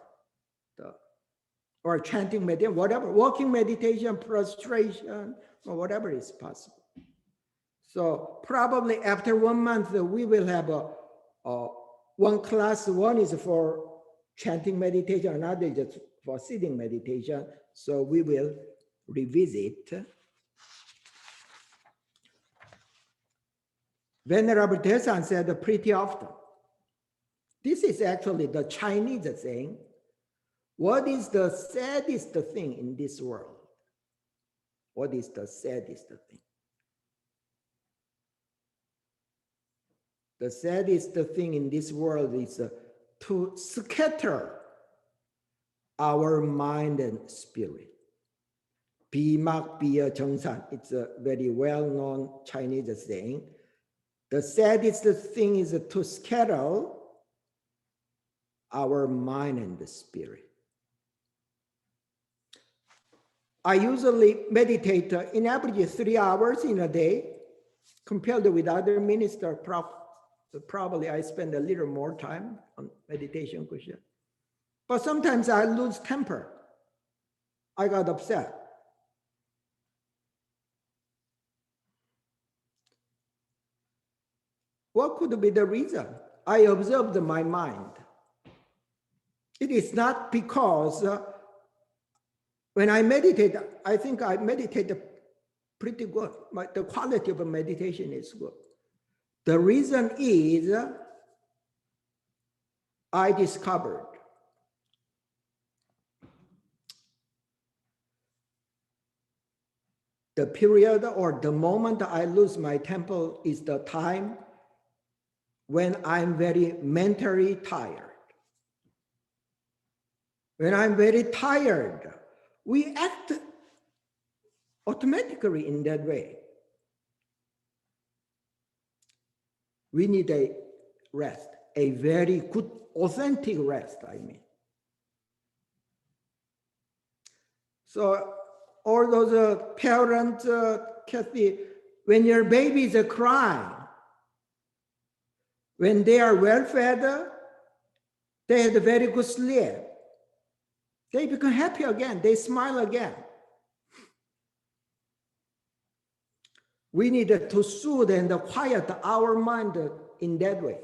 chanting meditation, whatever, walking meditation, prostration, or whatever is possible. So probably after 1 month, we will have one class. One is for chanting meditation, another is just for sitting meditation. So we will revisit. Venerable Desan said pretty often, this is actually the Chinese saying, what is the saddest thing in this world? What is the saddest thing? The saddest thing in this world is to scatter our mind and spirit. 비막 비어 정산. It's a very well-known Chinese saying. The saddest thing is to scatter our mind and the spirit. I usually meditate in average 3 hours in a day. Compared with other ministers, probably I spend a little more time on meditation cushion. But sometimes I lose temper. I got upset. What could be the reason? I observed my mind. It is not because when I meditate, I think I meditate pretty good. The quality of meditation is good. The reason is I discovered the period or the moment I lose my temper is the time when I'm very mentally tired. When I'm very tired, we act automatically in that way. We need a rest, a very good, authentic rest, I mean. So all those parents, Kathy, when your babies are crying, when they are well fed, they had a very good sleep. They become happy again, they smile again. We need to soothe and quiet our mind in that way.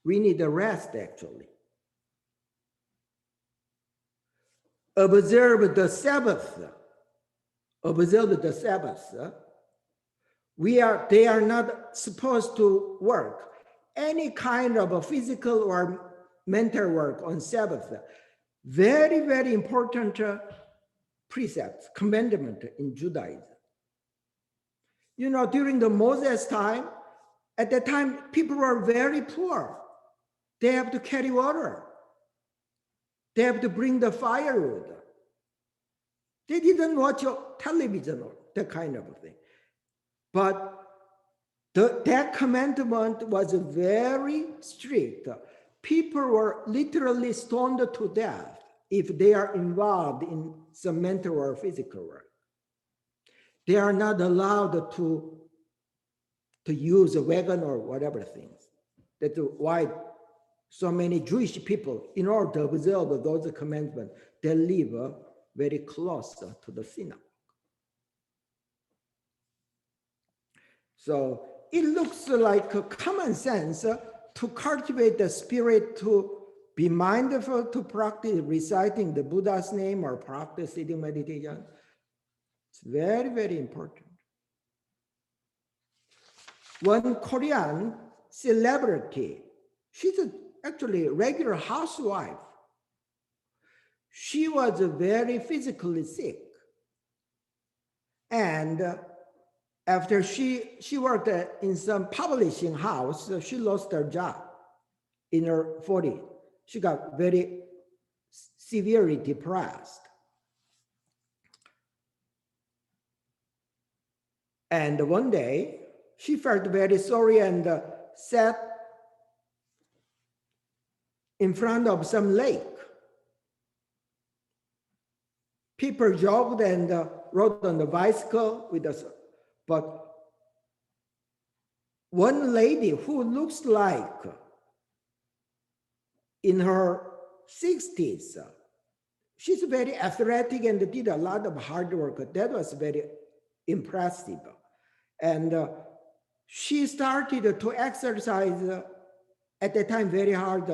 We need a rest, actually. Observe the Sabbath. Observe the Sabbath. They are not supposed to work any kind of a physical or mental work on Sabbath. Very, very important precepts, commandment in Judaism. You know, during the Moses time, at that time, people were very poor. They have to carry water. They have to bring the firewood. They didn't watch television or that kind of thing. But that commandment was very strict. People were literally stoned to death if they are involved in some mental or physical work. They are not allowed to use a wagon or whatever things. That's why so many Jewish people, in order to observe those commandments, they live very close to the synagogue. So it looks like a common sense to cultivate the spirit, to be mindful, to practice reciting the Buddha's name or practice sitting meditation. It's very, very important. One Korean celebrity, she's actually a regular housewife. She was very physically sick. And after she worked in some publishing house, she lost her job in her 40s. She got very severely depressed. And one day, she felt very sorry and sat in front of some lake. People jogged and rode on the bicycle with us, but one lady who looks like in her 60s, she's very athletic and did a lot of hard work. That was very impressive. And she started to exercise at that time very hard.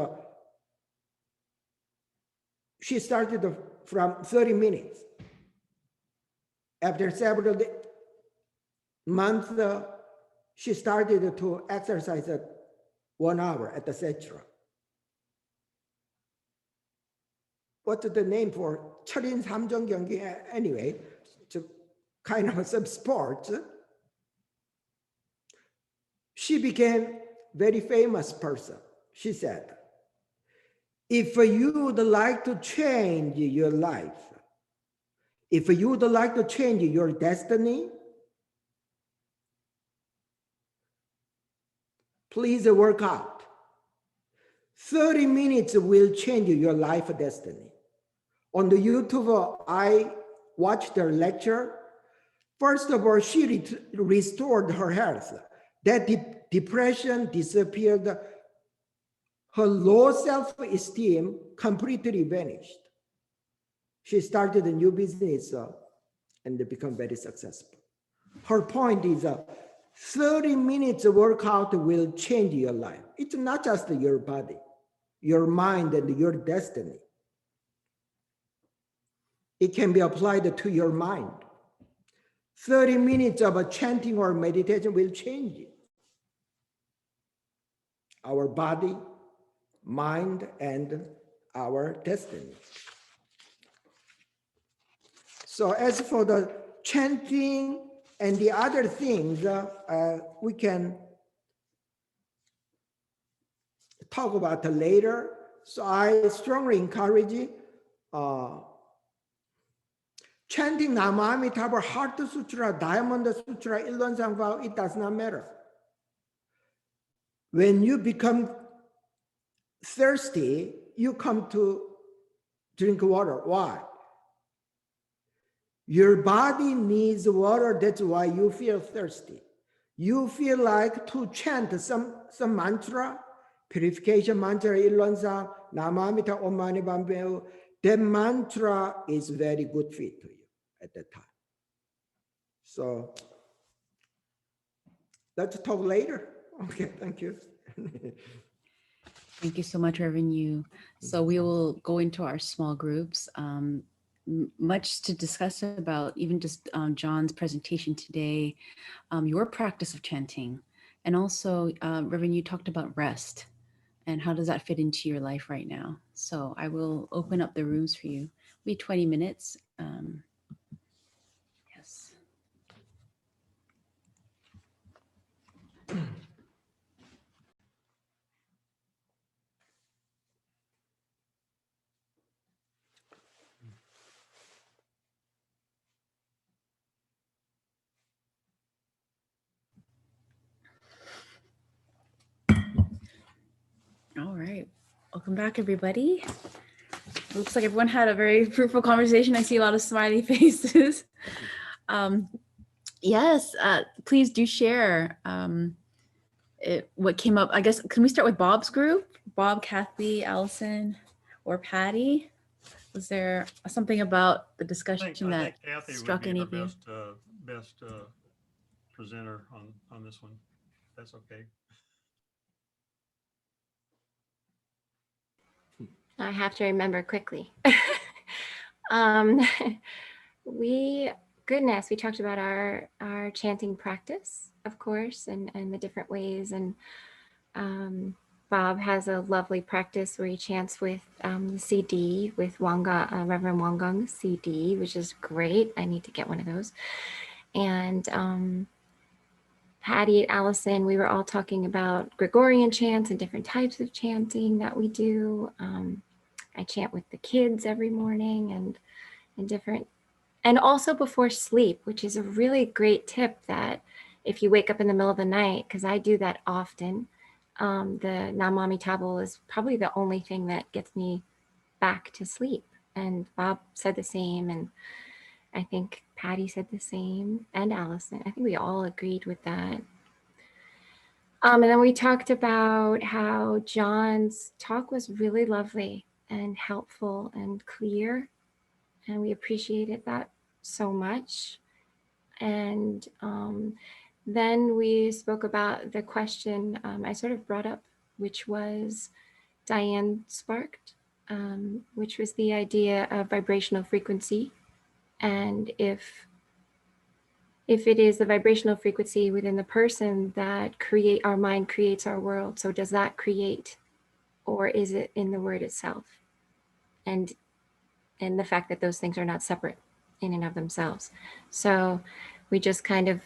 She started from 30 minutes. After several months, she started to exercise at 1 hour at the cetera. What's the name for 철인 3종 경기? Anyway, kind of some sports. She became very famous person. She said, if you would like to change your life, if you would like to change your destiny, please work out. 30 minutes will change your life destiny. On the YouTube, I watched her lecture. First of all, she restored her health. That depression disappeared. Her low self-esteem completely vanished. She started a new business and become very successful. Her point is 30 minutes workout will change your life. It's not just your body, your mind and your destiny. It can be applied to your mind. 30 minutes of a chanting or meditation will change it. Our body, mind, and our destiny. So as for the chanting and the other things, we can talk about later. So I strongly encourage chanting Namāmitava, Heart Sutra, Diamond Sutra, Ilonsangvao, it does not matter. When you become thirsty, you come to drink water. Why? Your body needs water, that's why you feel thirsty. You feel like to chant some mantra, purification mantra, Ilonsang, Namāmita Om Mani Padme. That mantra is very good fit to you at that time. So let's talk later. Okay, thank you.
Thank you so much, Reverend Yu. So we will go into our small groups. Much to discuss about, even just John's presentation today, your practice of chanting, and also Reverend Yu talked about rest and how does that fit into your life right now. So I will open up the rooms for you. It'll be 20 minutes. Yes. All right, welcome back, everybody. Looks like everyone had a very fruitful conversation. I see a lot of smiley faces. Yes, please do share what came up. I guess, can we start with Bob's group? Bob, Kathy, Allison, or Patty? Was there something about the discussion
I
that
think Kathy
struck
would be
any
the
of you?
best presenter on this one. That's okay.
I have to remember quickly. We talked about our chanting practice, of course, and the different ways. And Bob has a lovely practice where he chants with the CD, with Reverend Wangong's CD, which is great. I need to get one of those. And Patty, Allison, we were all talking about Gregorian chants and different types of chanting that we do. I chant with the kids every morning and also before sleep, which is a really great tip that if you wake up in the middle of the night, because I do that often, the Namami Tabel is probably the only thing that gets me back to sleep. And Bob said the same, and I think Patty said the same, and Allison. I think we all agreed with that. And then we talked about how John's talk was really lovely and helpful and clear, and we appreciated that so much. And then we spoke about the question I sort of brought up, which was Diane sparked, which was the idea of vibrational frequency. And if it is the vibrational frequency within the person that our mind creates our world, so does that create, or is it in the word itself? And the fact that those things are not separate in and of themselves. So we just kind of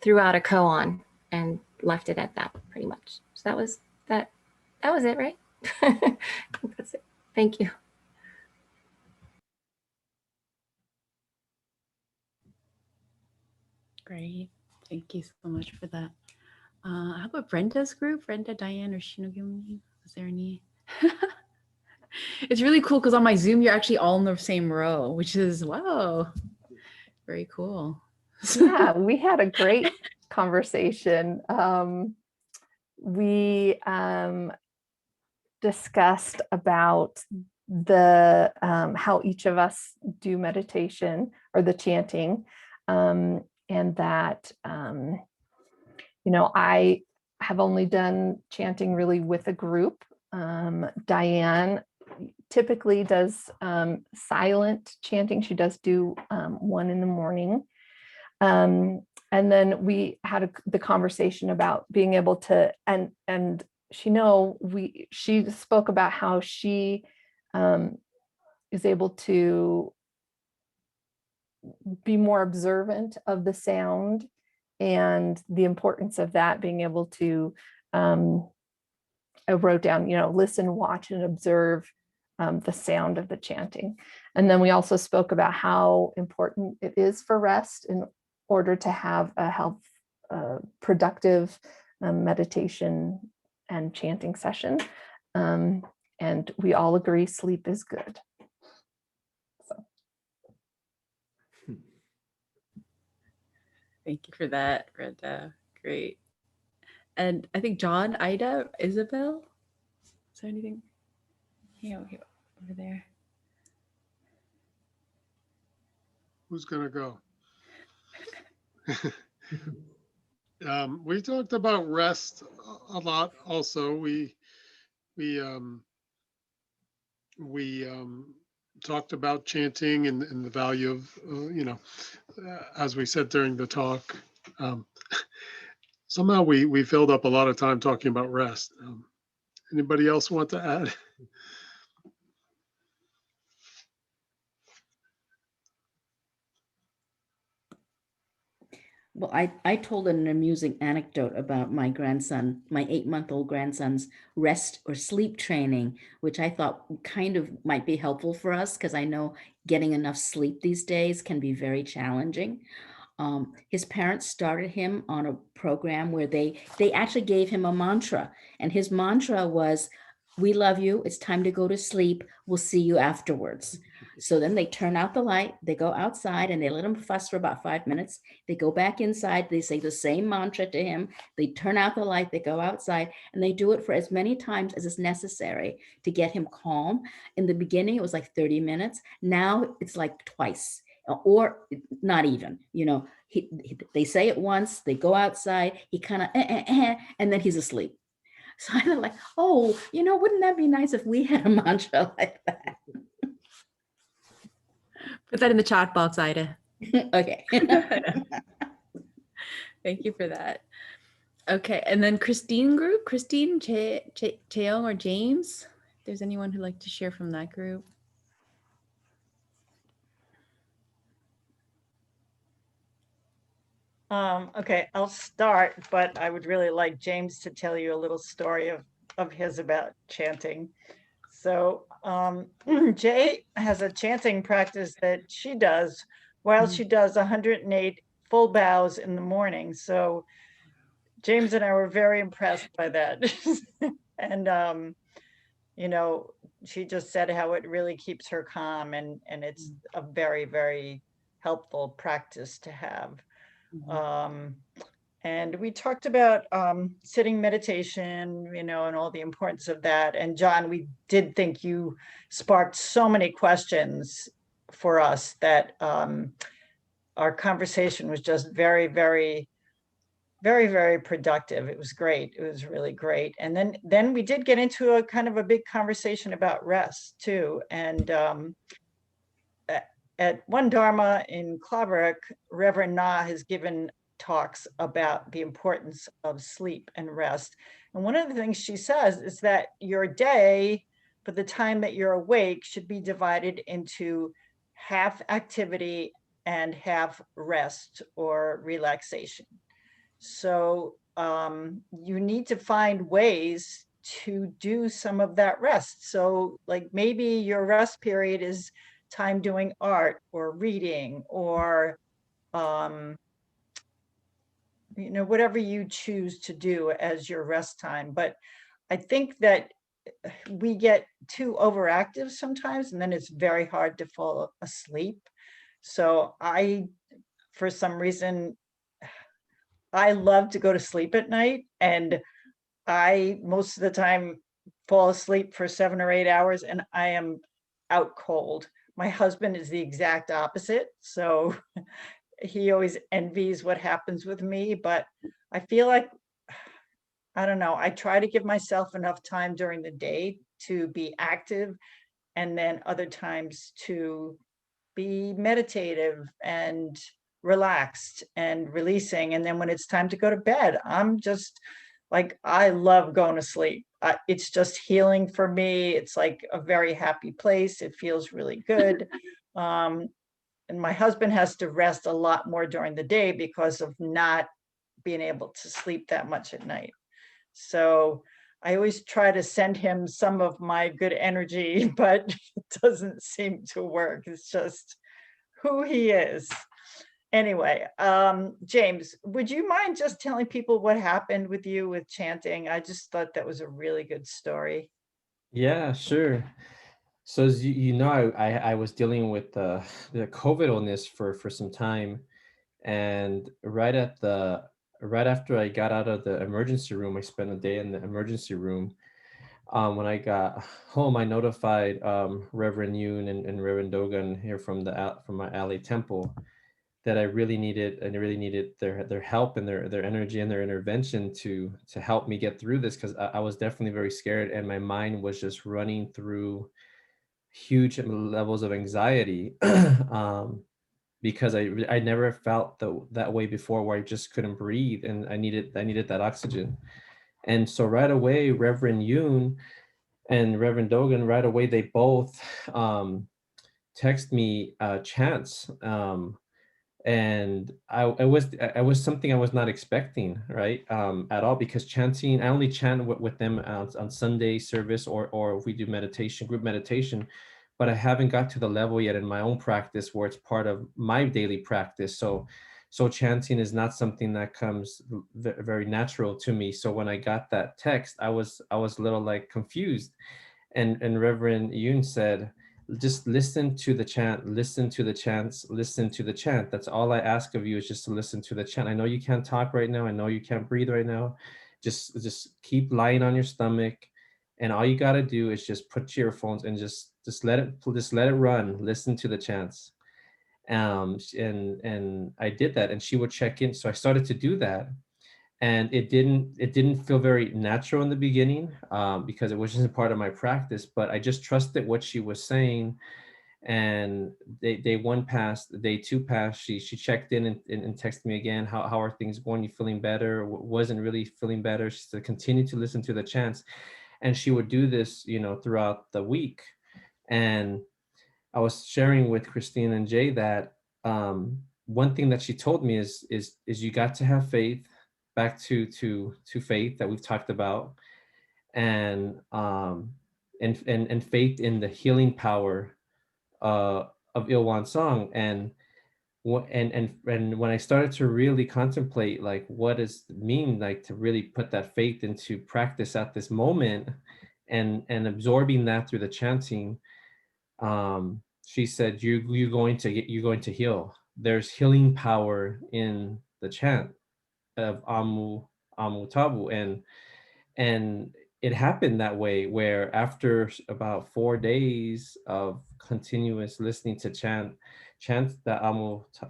threw out a koan and left it at that pretty much. So that was it, right? I think that's it. Thank you.
Great. Thank you so much for that. How about Brenda's group? Brenda, Diane, or Shinogumi? Was there any? It's really cool because on my Zoom, you're actually all in the same row, which is, wow, very cool.
Yeah, we had a great conversation. We discussed about the how each of us do meditation or the chanting, and that I have only done chanting really with a group. Diane typically does silent chanting. She does do one in the morning. And then we had the conversation about being able to, and she spoke about how she is able to be more observant of the sound and the importance of that, being able to, I wrote down, listen, watch, and observe the sound of the chanting. And then we also spoke about how important it is for rest in order to have a productive meditation and chanting session. And we all agree sleep is good. So.
Thank you for that, Brenda. Great. And I think John, Ida, Isabel, is there anything? Over there.
Who's gonna go? We talked about rest a lot. Also, we talked about chanting and the value of as we said during the talk. Somehow we filled up a lot of time talking about rest. Anybody else want to add?
Well, I told an amusing anecdote about my grandson, my 8-month-old grandson's rest or sleep training, which I thought kind of might be helpful for us because I know getting enough sleep these days can be very challenging. His parents started him on a program where they actually gave him a mantra, and his mantra was, "We love you. It's time to go to sleep. We'll see you afterwards." So then they turn out the light, they go outside, and they let him fuss for about 5 minutes. They go back inside, they say the same mantra to him. They turn out the light, they go outside, and they do it for as many times as is necessary to get him calm. In the beginning, it was like 30 minutes. Now it's like twice, or not even. They say it once, they go outside, he kind of, and then he's asleep. So I thought, like, oh, wouldn't that be nice if we had a mantra like that?
Put that in the chat box, Ida.
Okay.
Thank you for that. Okay, and then Christine group, Christine, Cheong, or James, if there's anyone who'd like to share from that group.
Okay, I'll start, but I would really like James to tell you a little story of his about chanting. So Jay has a chanting practice that she does while she does 108 full bows in the morning. So James and I were very impressed by that. And you know, she just said how it really keeps her calm, and it's a very, very helpful practice to have. Um, and we talked about sitting meditation, you know, and all the importance of that. And John, we did think you sparked so many questions for us that our conversation was just very, very, very, very productive. It was great. It was really great. And then we did get into a kind of a big conversation about rest too. And at One Dharma in Claverick, Reverend Na has given talks about the importance of sleep and rest. And one of the things she says is that your day, for the time that you're awake, should be divided into half activity and half rest or relaxation. So you need to find ways to do some of that rest. So like maybe your rest period is time doing art or reading or you know, whatever you choose to do as your rest time. But I think that we get too overactive sometimes, and then it's very hard to fall asleep. So for some reason, I love to go to sleep at night, and I most of the time fall asleep for 7 or 8 hours, and I am out cold. My husband is the exact opposite. So he always envies what happens with me, but I feel like, I don't know, I try to give myself enough time during the day to be active, and then other times to be meditative and relaxed and releasing. And then when it's time to go to bed, I'm just like, I love going to sleep. It's just healing for me. It's like a very happy place. It feels really good. And my husband has to rest a lot more during the day because of not being able to sleep that much at night. So I always try to send him some of my good energy, but it doesn't seem to work. It's just who he is. Anyway, James, would you mind just telling people what happened with you with chanting? I just thought that was a really good story.
Yeah, sure. So as you know, I was dealing with the COVID illness for some time, and right after I got out of the emergency room, I spent a day in the emergency room. When I got home, I notified Reverend Yoon and Reverend Dogan here from my LA temple that I really needed their help and their energy and their intervention to help me get through this, because I was definitely very scared, and my mind was just running through huge levels of anxiety. Because I never felt that way before, where I just couldn't breathe, and I needed that oxygen. And so right away, Reverend Yoon and Reverend Dogan, right away, they both text me chants. And I was something I was not expecting, right, at all, because chanting, I only chant with them on Sunday service, or if we do meditation, group meditation, but I haven't got to the level yet in my own practice where it's part of my daily practice. So chanting is not something that comes very natural to me. So when I got that text, I was a little like confused, and Reverend Yoon said, just listen to the chant, listen to the chants, listen to the chant. That's all I ask of you, is just to listen to the chant. I know you can't talk right now. I know you can't breathe right now. Just keep lying on your stomach. And all you got to do is just put your earphones and just let it run. Listen to the chants. And I did that, and she would check in. So I started to do that, and it didn't feel very natural in the beginning, because it wasn't part of my practice, but I just trusted what she was saying. And day one passed, day two passed, she checked in and texted me again, how are things going, you feeling better? Wasn't really feeling better. She said continue to listen to the chants, and she would do this, throughout the week. And I was sharing with Christine and Jay that one thing that she told me is you got to have faith, back to faith that we've talked about, and faith in the healing power of Ilwan Song. And and when I started to really contemplate, like, what does it mean, like, to really put that faith into practice at this moment, and absorbing that through the chanting, she said, you're going to heal. There's healing power in the chant of Amu Tabu, and it happened that way, where after about 4 days of continuous listening to chant the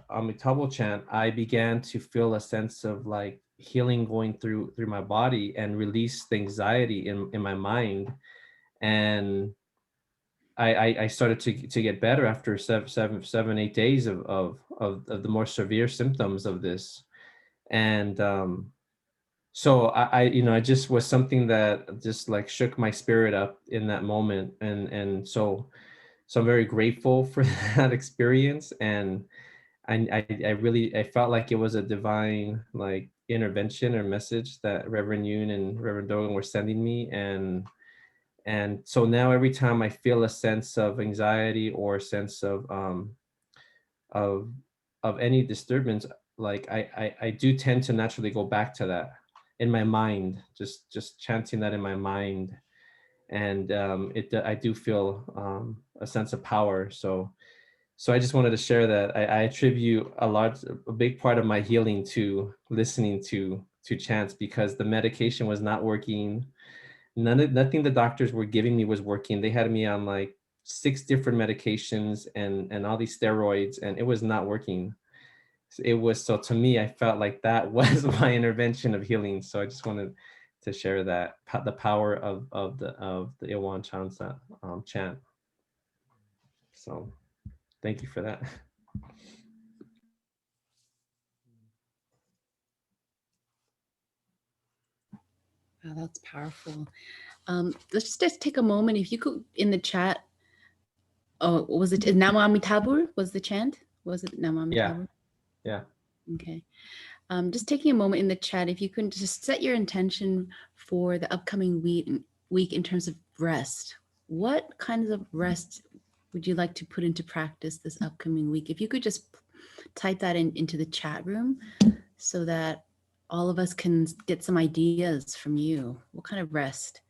Amitabha chant, I began to feel a sense of like healing going through my body, and release the anxiety in my mind. And I started to get better after 8 days of the more severe symptoms of this. And so I just was something that just like shook my spirit up in that moment. And so I'm very grateful for that experience. And I really, I felt like it was a divine like intervention or message that Reverend Yoon and Reverend Dogen were sending me. And so now every time I feel a sense of anxiety or a sense of of any disturbance, like I do tend to naturally go back to that in my mind, just chanting that in my mind. And I do feel a sense of power. So I just wanted to share that I attribute a big part of my healing to listening to chants, because the medication was not working. Nothing the doctors were giving me was working. They had me on like 6 different medications and all these steroids, and it was not working. It was, so to me, I felt like that was my intervention of healing. So I just wanted to share that, the power of the Iwan Chansa chant. So thank you for that.
Wow, that's powerful. Let's just take a moment. If you could, in the chat, oh, was it Namo Amitabha was the chant? Was it Namo Amitabha?
Yeah.
Okay. Just taking a moment in the chat, if you can just set your intention for the upcoming week in terms of rest. What kinds of rest would you like to put into practice this upcoming week? If you could just type that into the chat room so that all of us can get some ideas from you. What kind of rest?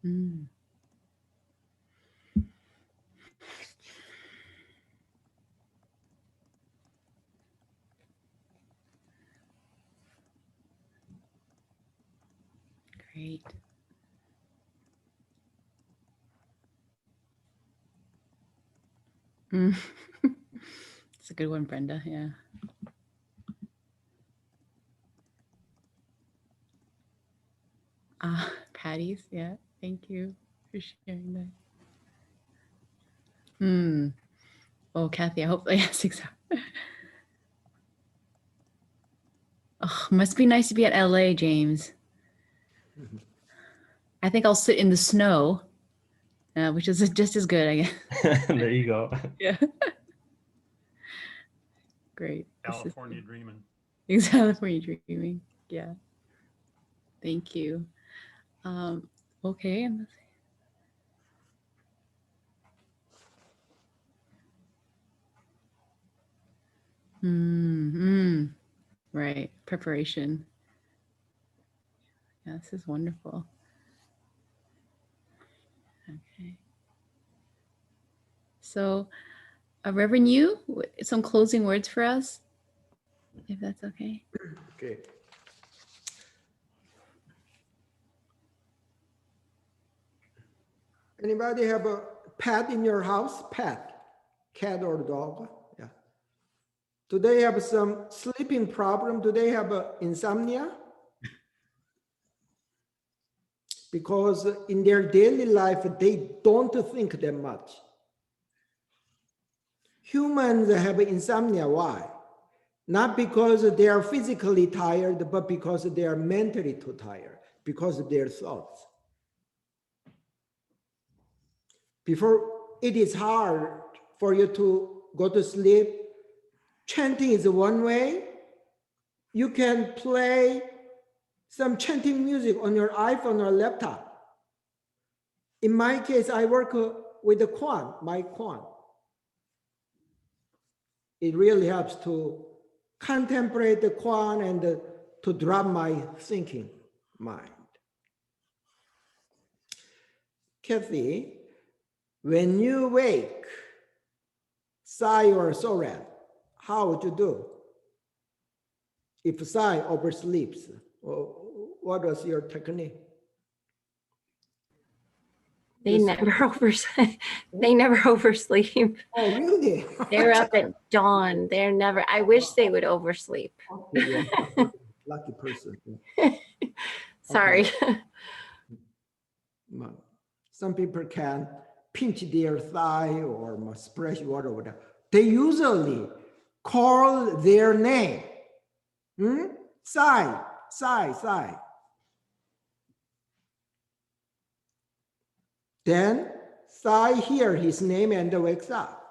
Mm. Great. Mm. It's a good one, Brenda. Yeah. Patties. Yeah. Thank you for sharing that. Oh, Kathy, I hope, yes, exactly. Oh, must be nice to be at LA, James. I think I'll sit in the snow, which is just as good, I guess.
There you go.
Yeah. Great.
California dreaming.
California dreaming. Yeah. Thank you. Okay. Right. Preparation. Yeah, this is wonderful. Okay. So, Reverend Yu, some closing words for us, if that's okay.
Okay. Anybody have a pet in your house? Pet, cat or dog? Yeah. Do they have some sleeping problem? Do they have insomnia? Because in their daily life, they don't think that much. Humans have insomnia. Why? Not because they are physically tired, but because they are mentally too tired, because of their thoughts. before it is hard for you to go to sleep, chanting is one way. You can play some chanting music on your iPhone or laptop. In my case, I work with the Quan, my Quan. It really helps to contemplate the Quan and to drop my thinking mind. Kathy, when you wake, Sai or Soren, how would you do? If Sai oversleeps, what was your technique?
They never they never oversleep.
Oh, really?
They're up at dawn. They're never, I wish they would oversleep.
Yeah, lucky person.
Sorry.
Okay. Some people can pinch their thigh or splash water or whatever. They usually call their name. Sai, Sai, Sai. Then Sai hears his name and wakes up.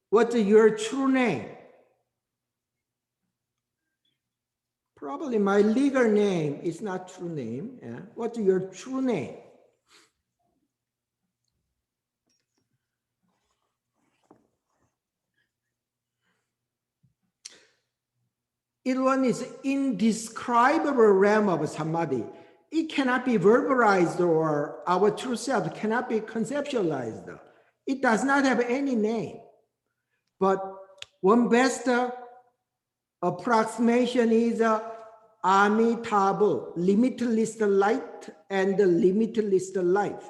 What's your true name? Probably my legal name is not true name. Yeah? What's your true name? It one is indescribable realm of samadhi. It cannot be verbalized, or our true self cannot be conceptualized. It does not have any name. But one best approximation is Amitabha, limitless light and limitless life.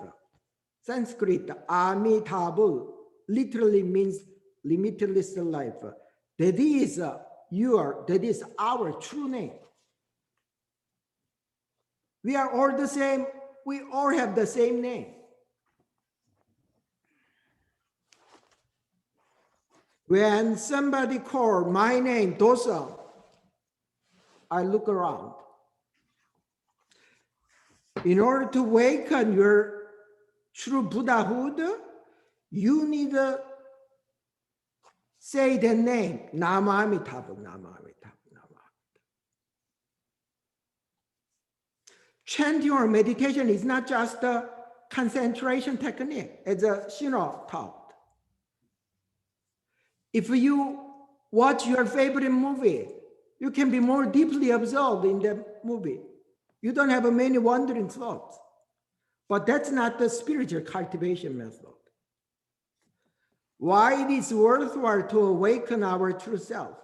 Sanskrit, Amitabha literally means limitless life. That is that is our true name. We are all the same. We all have the same name. When somebody calls my name, Dosa, I look around. In order to awaken your true Buddhahood, you need to say the name, Namamitabha, Namamitabha, Namamitabha. Chanting or meditation is not just a concentration technique, as Shino taught. If you watch your favorite movie, you can be more deeply absorbed in the movie. You don't have many wandering thoughts. But that's not the spiritual cultivation method. Why it is worthwhile to awaken our true self?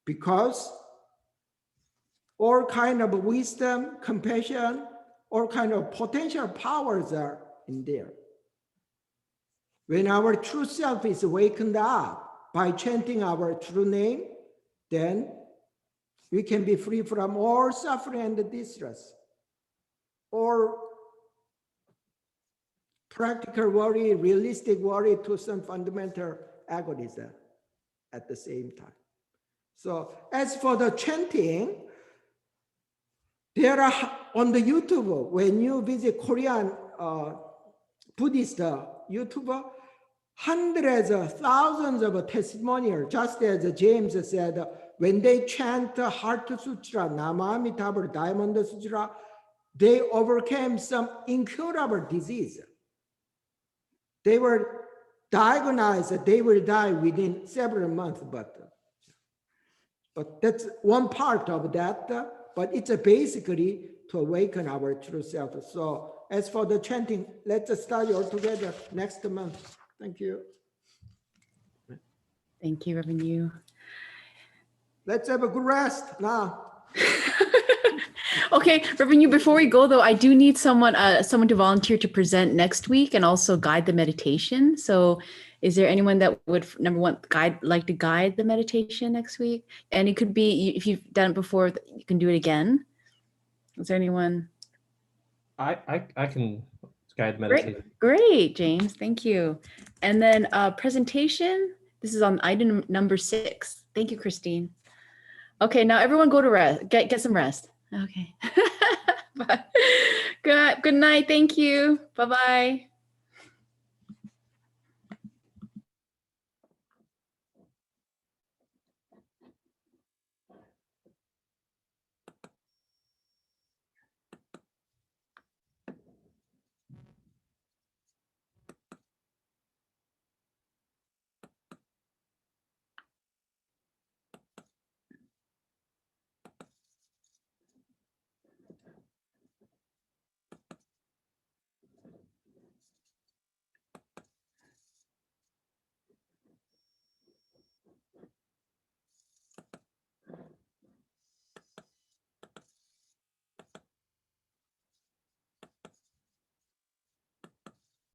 Because all kind of wisdom, compassion, all kind of potential powers are in there. When our true self is awakened up by chanting our true name, then we can be free from all suffering and distress, or practical worry, realistic worry to some fundamental egoism at the same time. So as for the chanting, there are on the YouTube, when you visit Korean Buddhist YouTuber, hundreds of thousands of testimonials, just as James said, when they chant Heart Sutra, Namamitabha, Diamond Sutra, they overcame some incurable disease. They were diagnosed that they will die within several months, but that's one part of that, but it's basically to awaken our true self. So as for the chanting, let's study all together next month. Thank you.
Thank you, Reverend Yu.
Let's have a good rest now.
Okay, Reverend Yu, before we go though, I do need someone to volunteer to present next week and also guide the meditation. So is there anyone that would, number one, like to guide the meditation next week? And it could be, if you've done it before, you can do it again. Is there anyone?
I can guide meditation.
Great, James, thank you. And then presentation, this is on item number 6. Thank you, Christine. Okay, now everyone go to rest, get some rest. Okay. Bye. Good night. Thank you. Bye-bye.